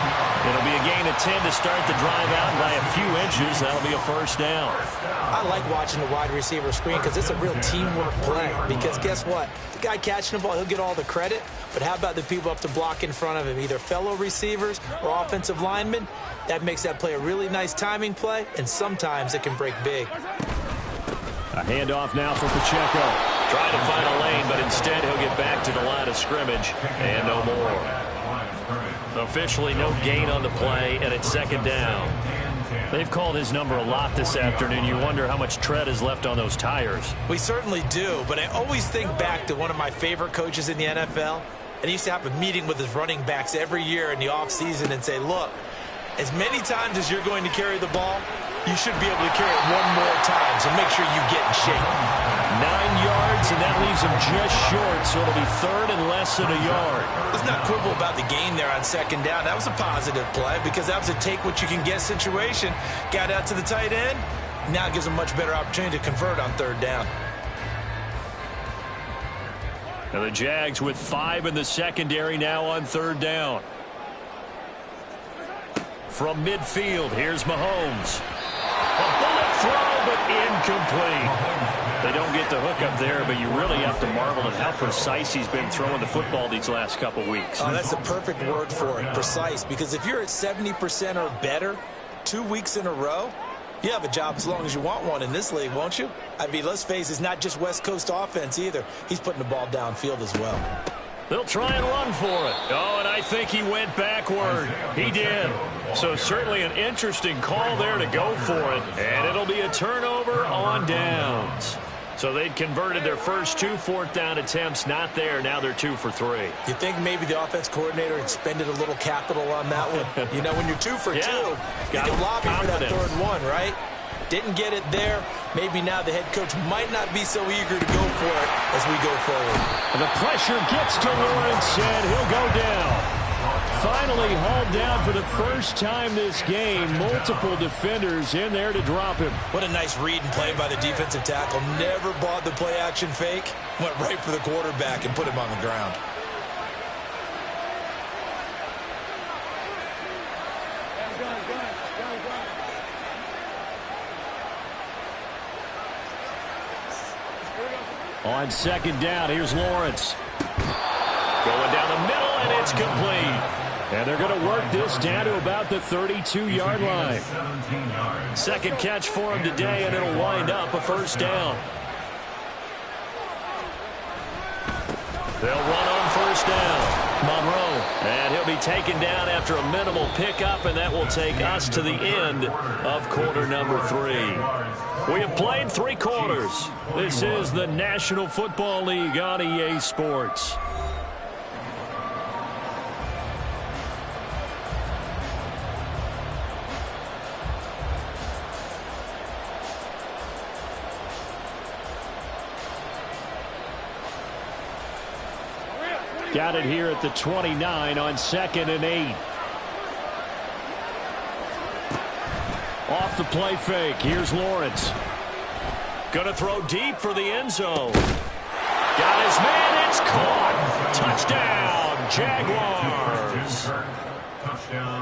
Speaker 5: 40. It'll be a gain of 10 to start the drive out by a few inches. That'll be a 1st down.
Speaker 2: I like watching the wide receiver screen because it's a real teamwork play. Because guess what? The guy catching the ball, he'll get all the credit. But how about the people up to block in front of him, either fellow receivers or offensive linemen? That makes that play a really nice timing play, and sometimes it can break big.
Speaker 1: A handoff now for Pacheco.
Speaker 5: Trying to find a lane, but instead he'll get back to the line of scrimmage and no more. Officially no gain on the play, and it's 2nd down. They've called his number a lot this afternoon. You wonder how much tread is left on those tires.
Speaker 2: We certainly do, but I always think back to one of my favorite coaches in the NFL, and he used to have a meeting with his running backs every year in the offseason and say, look, as many times as you're going to carry the ball, you should be able to carry it one more time, so make sure you get in shape.
Speaker 5: 9 yards, and that leaves him just short, so it'll be 3rd and less than a yard.
Speaker 2: Let's not quibble about the gain there on 2nd down. That was a positive play because that was a take-what-you-can-get situation. Got out to the tight end. Now it gives him a much better opportunity to convert on 3rd down.
Speaker 5: And the Jags with 5 in the secondary now on 3rd down. From midfield, here's Mahomes. A bullet throw, but incomplete. They don't get the hook up there, but you really have to marvel at how precise he's been throwing the football these last couple weeks.
Speaker 2: Oh, that's the perfect word for it, precise, because if you're at 70% or better 2 weeks in a row, you have a job as long as you want one in this league, won't you? I mean, let's face it, it's not just West Coast offense either. He's putting the ball downfield as well.
Speaker 5: They'll try and run for it. Oh, and I think he went backward. He did. So certainly an interesting call there to go for it. And it'll be a turnover on downs. So they'd converted their first 2 4th down attempts. Not there. Now they're 2 for 3.
Speaker 2: You think maybe the offense coordinator expended a little capital on that one? You know, when you're 2 for 2, you can lobby for that 3rd one, right? Didn't get it there. Maybe now the head coach might not be so eager to go for it as we go forward.
Speaker 1: And the pressure gets to Lawrence, and he'll go down. Finally hauled down for the first time this game. Multiple defenders in there to drop him.
Speaker 2: What a nice read and play by the defensive tackle. Never bought the play-action fake. Went right for the quarterback and put him on the ground.
Speaker 1: On 2nd down, here's Lawrence.
Speaker 5: Going down the middle, and it's complete.
Speaker 1: And they're going to work this down to about the 32-yard line.
Speaker 5: 2nd catch for him today, and it'll wind up a 1st down.
Speaker 1: They'll run on first down. Monroe. And he'll be taken down after a minimal pickup, and that will take us to the end of quarter number 3. We have played 3 quarters. This is the National Football League on EA Sports. Got it here at the 29 on 2nd and 8. Off the play fake. Here's Lawrence. Going to throw deep for the end zone. Got his man. It's caught. Touchdown, Jaguars.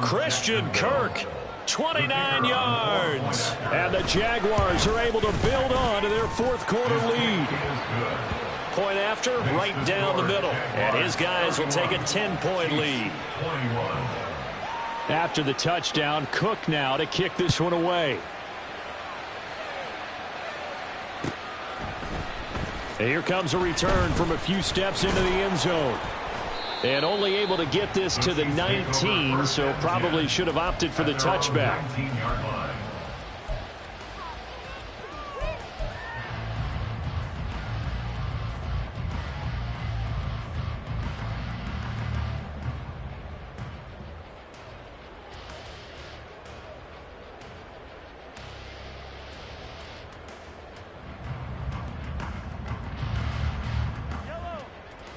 Speaker 1: Christian Kirk, 29 yards. And the Jaguars are able to build on to their 4th quarter lead. Point after, right down the middle. And his guys will take a 10-point lead. After the touchdown, Cook now to kick this one away. And here comes a return from a few steps into the end zone. And only able to get this to the 19, so probably should have opted for the touchback.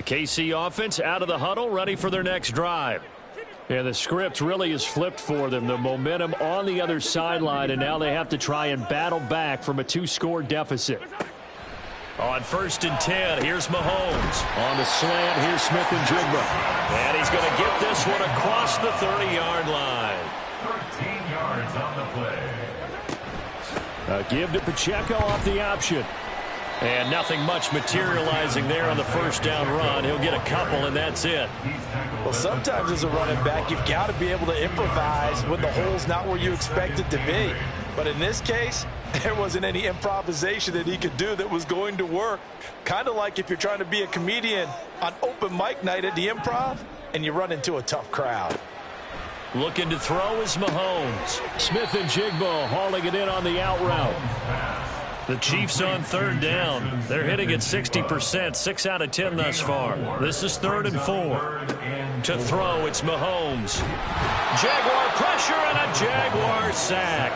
Speaker 1: KC offense out of the huddle, ready for their next drive. And the script really is flipped for them. The momentum on the other sideline, and now they have to try and battle back from a 2-score deficit. On 1st and 10, here's Mahomes. On the slant, here's Smith and Jigba. And he's going to get this one across the 30-yard line.
Speaker 4: 13 yards on the play.
Speaker 1: A give to Pacheco off the option. And nothing much materializing there on the first down run. He'll get a couple, and that's it.
Speaker 3: Well, sometimes as a running back, you've got to be able to improvise when the hole's not where you expect it to be. But in this case, there wasn't any improvisation that he could do that was going to work. Kind of like if you're trying to be a comedian on open mic night at the Improv and you run into a tough crowd.
Speaker 1: Looking to throw is Mahomes. Smith and Jigba hauling it in on the out route. The Chiefs on 3rd down. They're hitting at 60%, 6 out of 10 thus far. This is 3rd and 4. To throw, it's Mahomes. Jaguar pressure and a Jaguar sack.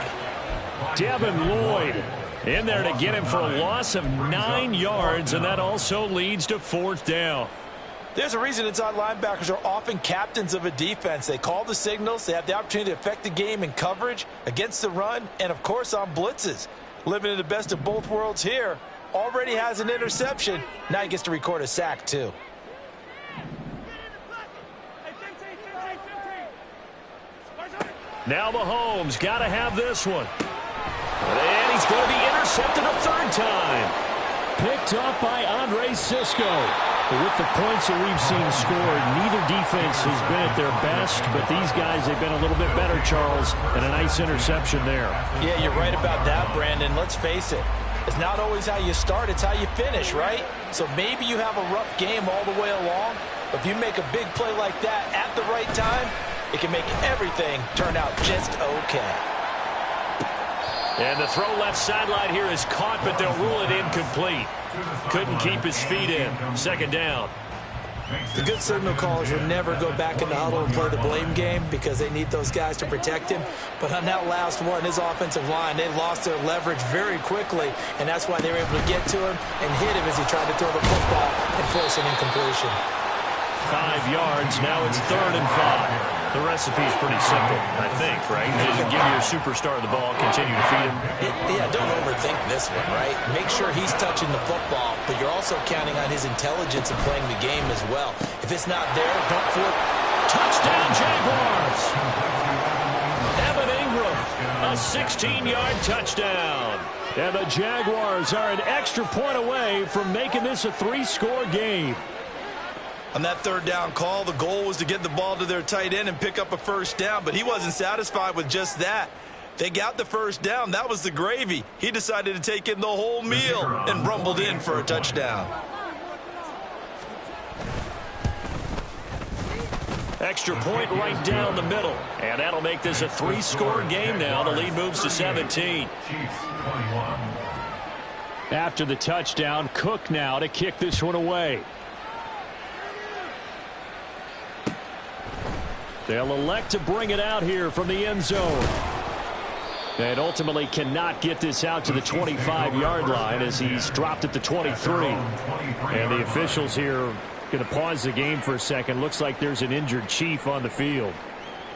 Speaker 1: Devin Lloyd in there to get him for a loss of 9 yards, and that also leads to 4th down.
Speaker 3: There's a reason inside linebackers are often captains of a defense. They call the signals. They have the opportunity to affect the game in coverage, against the run, and, of course, on blitzes. Living in the best of both worlds here. Already has an interception. Now he gets to record a sack, too.
Speaker 1: Now Mahomes got to have this one. And he's going to be intercepted a 3rd time. Picked up by Andre Sisco. With the points that we've seen scored, neither defense has been at their best, but these guys have been a little bit better, Charles, and a nice interception there.
Speaker 3: Yeah, you're right about that, Brandon. Let's face it. It's not always how you start, it's how you finish, right? So maybe you have a rough game all the way along, but if you make a big play like that at the right time, it can make everything turn out just okay.
Speaker 1: And the throw left sideline here is caught, but they'll rule it incomplete. Couldn't keep his feet in. 2nd down.
Speaker 3: The good signal callers will never go back in the huddle and play the blame game because they need those guys to protect him. But on that last one, his offensive line, they lost their leverage very quickly, and that's why they were able to get to him and hit him as he tried to throw the football and force an incompletion.
Speaker 1: 5 yards. Now it's 3rd and 5. The recipe's pretty simple, I think, right? Just give your superstar the ball, continue to feed him.
Speaker 3: Yeah, don't overthink this one, right? Make sure he's touching the football, but you're also counting on his intelligence in playing the game as well. If it's not there, don't flip.
Speaker 1: Touchdown, Jaguars! Evan Ingram, a 16-yard touchdown. And the Jaguars are an extra point away from making this a 3-score game.
Speaker 6: On that 3rd down call, the goal was to get the ball to their tight end and pick up a 1st down, but he wasn't satisfied with just that. They got the 1st down. That was the gravy. He decided to take in the whole meal and rumbled in for a touchdown.
Speaker 1: Extra point right down the middle. And that'll make this a 3-score game now. The lead moves to 17. After the touchdown, Cook now to kick this one away. They'll elect to bring it out here from the end zone. And ultimately cannot get this out to the 25-yard line as he's dropped at the 23. And the officials here going to pause the game for a second. Looks like there's an injured Chief on the field.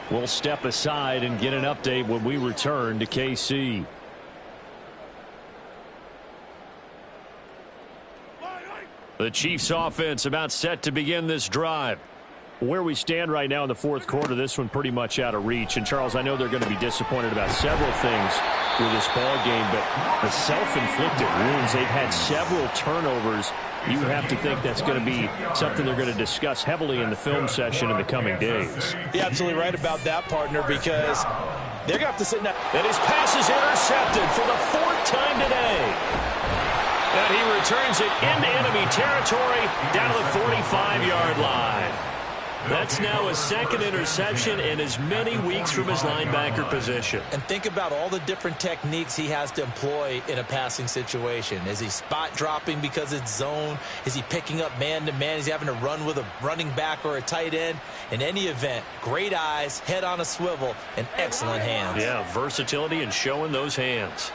Speaker 1: We'll step aside and get an update when we return to KC. The Chiefs offense about set to begin this drive. Where we stand right now in the fourth quarter, this one pretty much out of reach. And, Charles, I know they're going to be disappointed about several things with this ball game, but the self-inflicted wounds, they've had several turnovers. You have to think that's going to be something they're going to discuss heavily in the film session in the coming days.
Speaker 3: You're absolutely right about that, partner, because they're going to have to sit down.
Speaker 1: And his pass is intercepted for the 4th time today. And he returns it into enemy territory down to the 45-yard line. That's now a second interception in as many weeks from his linebacker position.
Speaker 2: And think about all the different techniques he has to employ in a passing situation. Is he spot dropping because it's zone? Is he picking up man-to-man? Is he having to run with a running back or a tight end? In any event, great eyes, head on a swivel, and excellent hands.
Speaker 1: Yeah, versatility and showing those hands.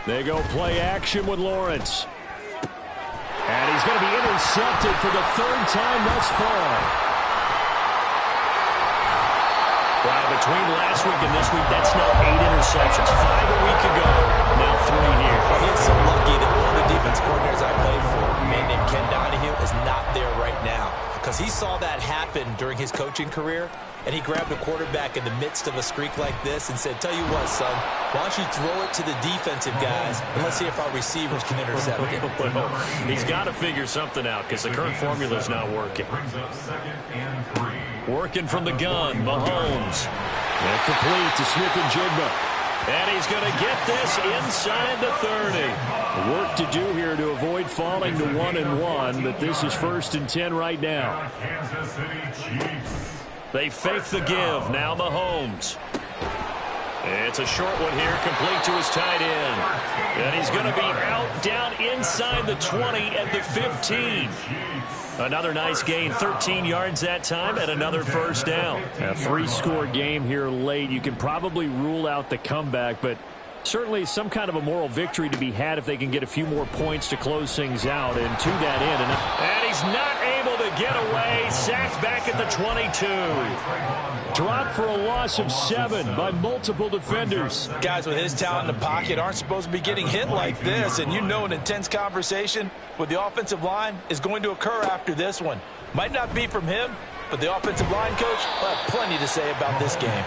Speaker 1: They go play action with Lawrence. And he's going to be intercepted for the 3rd time thus far. Wow, between last week and this week, that's now 8 interceptions. 5 a week ago, now 3 here.
Speaker 2: Well, he's so lucky that one of the defense coordinators I played for, a man named Ken Donahue, is not there right now. Because he saw that happen during his coaching career, and he grabbed a quarterback in the midst of a streak like this and said, tell you what, son, why don't you throw it to the defensive guys, and let's see if our receivers can intercept it.
Speaker 1: Well, he's got to figure something out because the current formula is not working. Working from the gun, Mahomes. And complete to Smith-Njigba. And he's going to get this inside the 30. Work to do here to avoid falling to 1-1, but this is 1st and 10 right now. They fake the give. Now Mahomes. It's a short one here, complete to his tight end. And he's going to be out down inside the 20 at the 15. Another nice gain, 13 yards that time, and another 1st down. A 3-score game here late. You can probably rule out the comeback, but certainly some kind of a moral victory to be had if they can get a few more points to close things out. And to that end, and he's not able to get away. Sacked back at the 22. Dropped for a loss of 7 by multiple defenders.
Speaker 3: Guys with his talent in the pocket aren't supposed to be getting hit like this, and you know an intense conversation with the offensive line is going to occur after this one. Might not be from him, but the offensive line coach will have plenty to say about this game.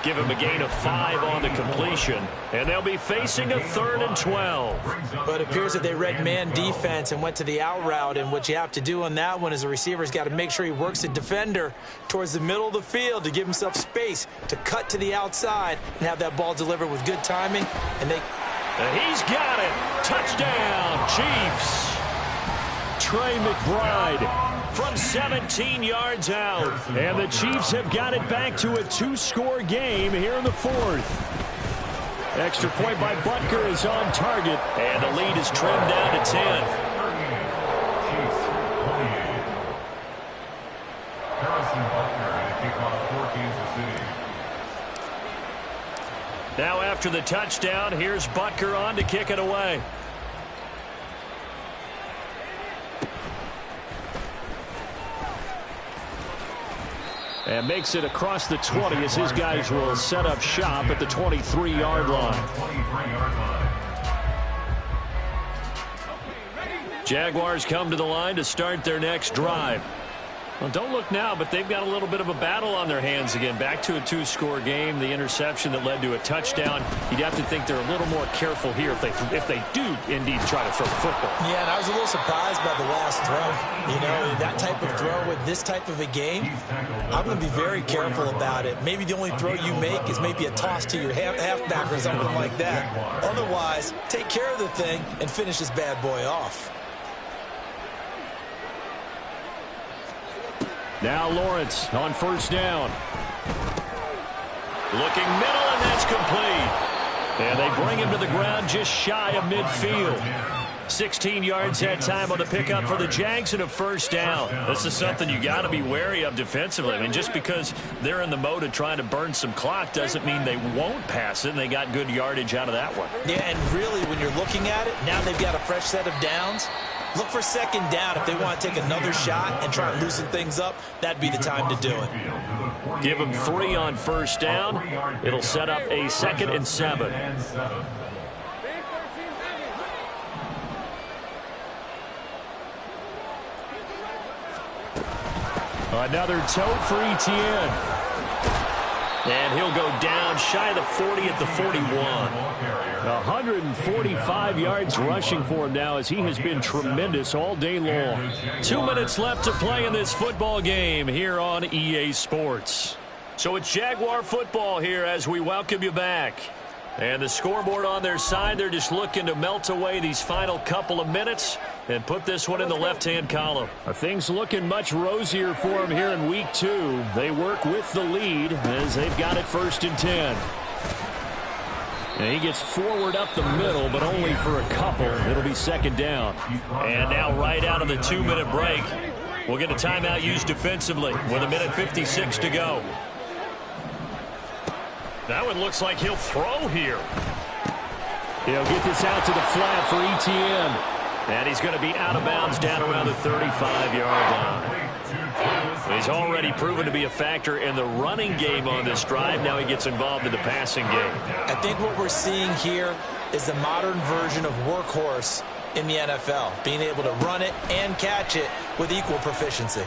Speaker 1: Give him a gain of 5 on the completion, and they'll be facing a 3rd and 12.
Speaker 2: But it appears that they read man defense and went to the out route, and what you have to do on that one is the receiver's got to make sure he works the defender towards the middle of the field to give himself space to cut to the outside and have that ball delivered with good timing. And
Speaker 1: he's got it. Touchdown, Chiefs. Trey McBride from 17 yards out. And the Chiefs have got it back to a 2-score game here in the 4th. Extra point by Butker is on target. And the lead is trimmed down to 10. Now after the touchdown, here's Butker on to kick it away. And makes it across the 20 as his guys will set up shop at the 23-yard line. Jaguars come to the line to start their next drive. Well, don't look now, but they've got a little bit of a battle on their hands again. Back to a 2-score game. The interception that led to a touchdown. You'd have to think they're a little more careful here if they do indeed try to throw the football.
Speaker 2: Yeah, and I was a little surprised by the last throw. You know, that type of throw with this type of a game, I'm going to be very careful about it. Maybe the only throw you make is maybe a toss to your halfback or something like that. Otherwise, take care of the thing and finish this bad boy off.
Speaker 1: Now Lawrence on first down. Looking middle, and that's complete. And they bring him to the ground just shy of midfield. 16 yards that time on the pickup for the Jags and a first down. This is something you got to be wary of defensively. I mean, just because they're in the mode of trying to burn some clock doesn't mean they won't pass it, and they got good yardage out of that one.
Speaker 2: Yeah, and really, when you're looking at it, now they've got a fresh set of downs. Look for second down if they want to take another shot and try and loosen things up. That'd be the time to do it.
Speaker 1: Give them 3 on first down. It'll set up a 2nd and 7. Another tote for Etienne. And he'll go down shy of the 40 at the 41. 145 yards rushing for him now as he has been tremendous all day long. 2 minutes left to play in this football game here on EA Sports. So it's Jaguar football here as we welcome you back. And the scoreboard on their side, they're just looking to melt away these final couple of minutes and put this one in the left-hand column. Things looking much rosier for them here in week 2. They work with the lead as they've got it 1st and 10. And he gets forward up the middle, but only for a couple. It'll be 2nd down. And now right out of the 2-minute break, we'll get a timeout used defensively with 1:56 to go. That one looks like he'll throw here. He'll get this out to the flat for Etienne. And he's going to be out of bounds down around the 35-yard line. He's already proven to be a factor in the running game on this drive. Now he gets involved in the passing game.
Speaker 2: I think what we're seeing here is the modern version of workhorse in the NFL, being able to run it and catch it with equal proficiency.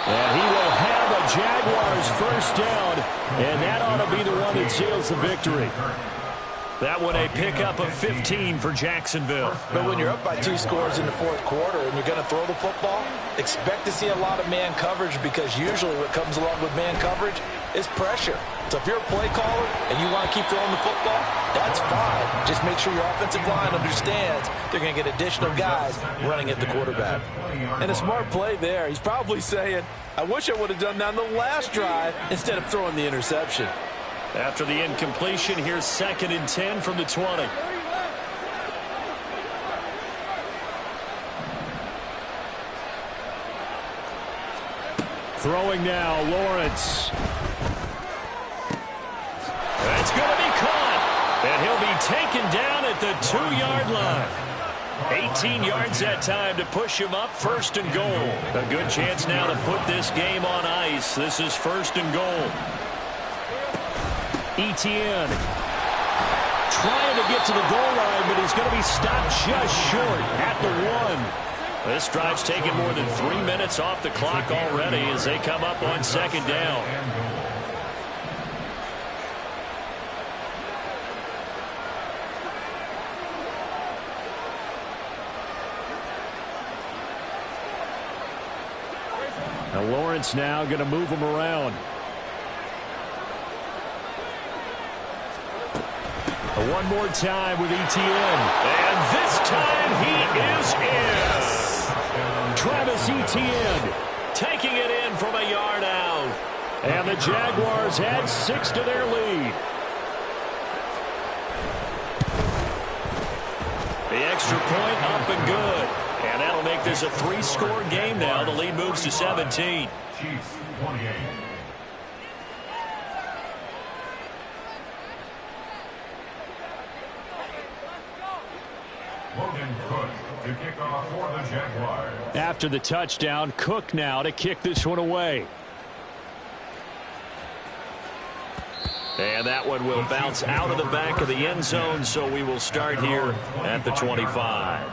Speaker 1: And he will have a Jaguars first down, and that ought to be the one that seals the victory. That one a pickup of 15 for Jacksonville.
Speaker 3: But when you're up by 2 scores in the 4th quarter and you're going to throw the football, expect to see a lot of man coverage, because usually what comes along with man coverage is pressure. So if you're a play caller and you want to keep throwing the football, that's fine. Just make sure your offensive line understands they're going to get additional guys running at the quarterback. And a smart play there. He's probably saying, I wish I would have done that on the last drive instead of throwing the interception.
Speaker 1: After the incompletion, here's 2nd and 10 from the 20. Throwing now, Lawrence. That's going to be caught. And he'll be taken down at the 2-yard line. 18 yards that time to push him up, 1st and goal. A good chance now to put this game on ice. This is 1st and goal. Etienne trying to get to the goal line, but he's going to be stopped just short at the 1. This drive's taken more than 3 minutes off the clock already as they come up on 2nd down. Now Lawrence now going to move him around. One more time with Etienne. And this time he is in. Travis Etienne taking it in from a yard out. And the Jaguars add 6 to their lead. The extra point up and good. And that'll make this a 3-score game now. The lead moves to 17.
Speaker 4: Chiefs 28. To kick off for the Jaguars.
Speaker 1: After the touchdown, Cook now to kick this one away. And that one will bounce out of the back of the end zone, so we will start here at the 25.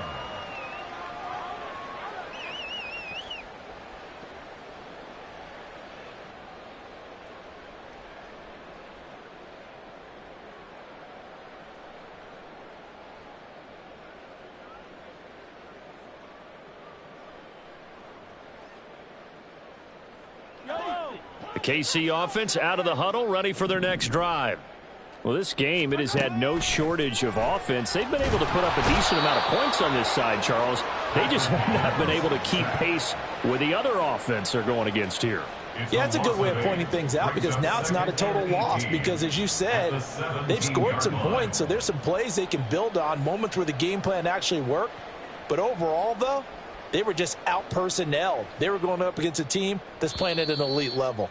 Speaker 1: The KC offense out of the huddle, ready for their next drive. Well, this game, it has had no shortage of offense. They've been able to put up a decent amount of points on this side, Charles. They just have not been able to keep pace with the other offense they're going against here.
Speaker 3: Yeah, it's a good way of pointing things out because now it's not a total loss because, as you said, they've scored some points, so there's some plays they can build on, moments where the game plan actually worked. But overall, though, they were just out-personnelled. They were going up against a team that's playing at an elite level.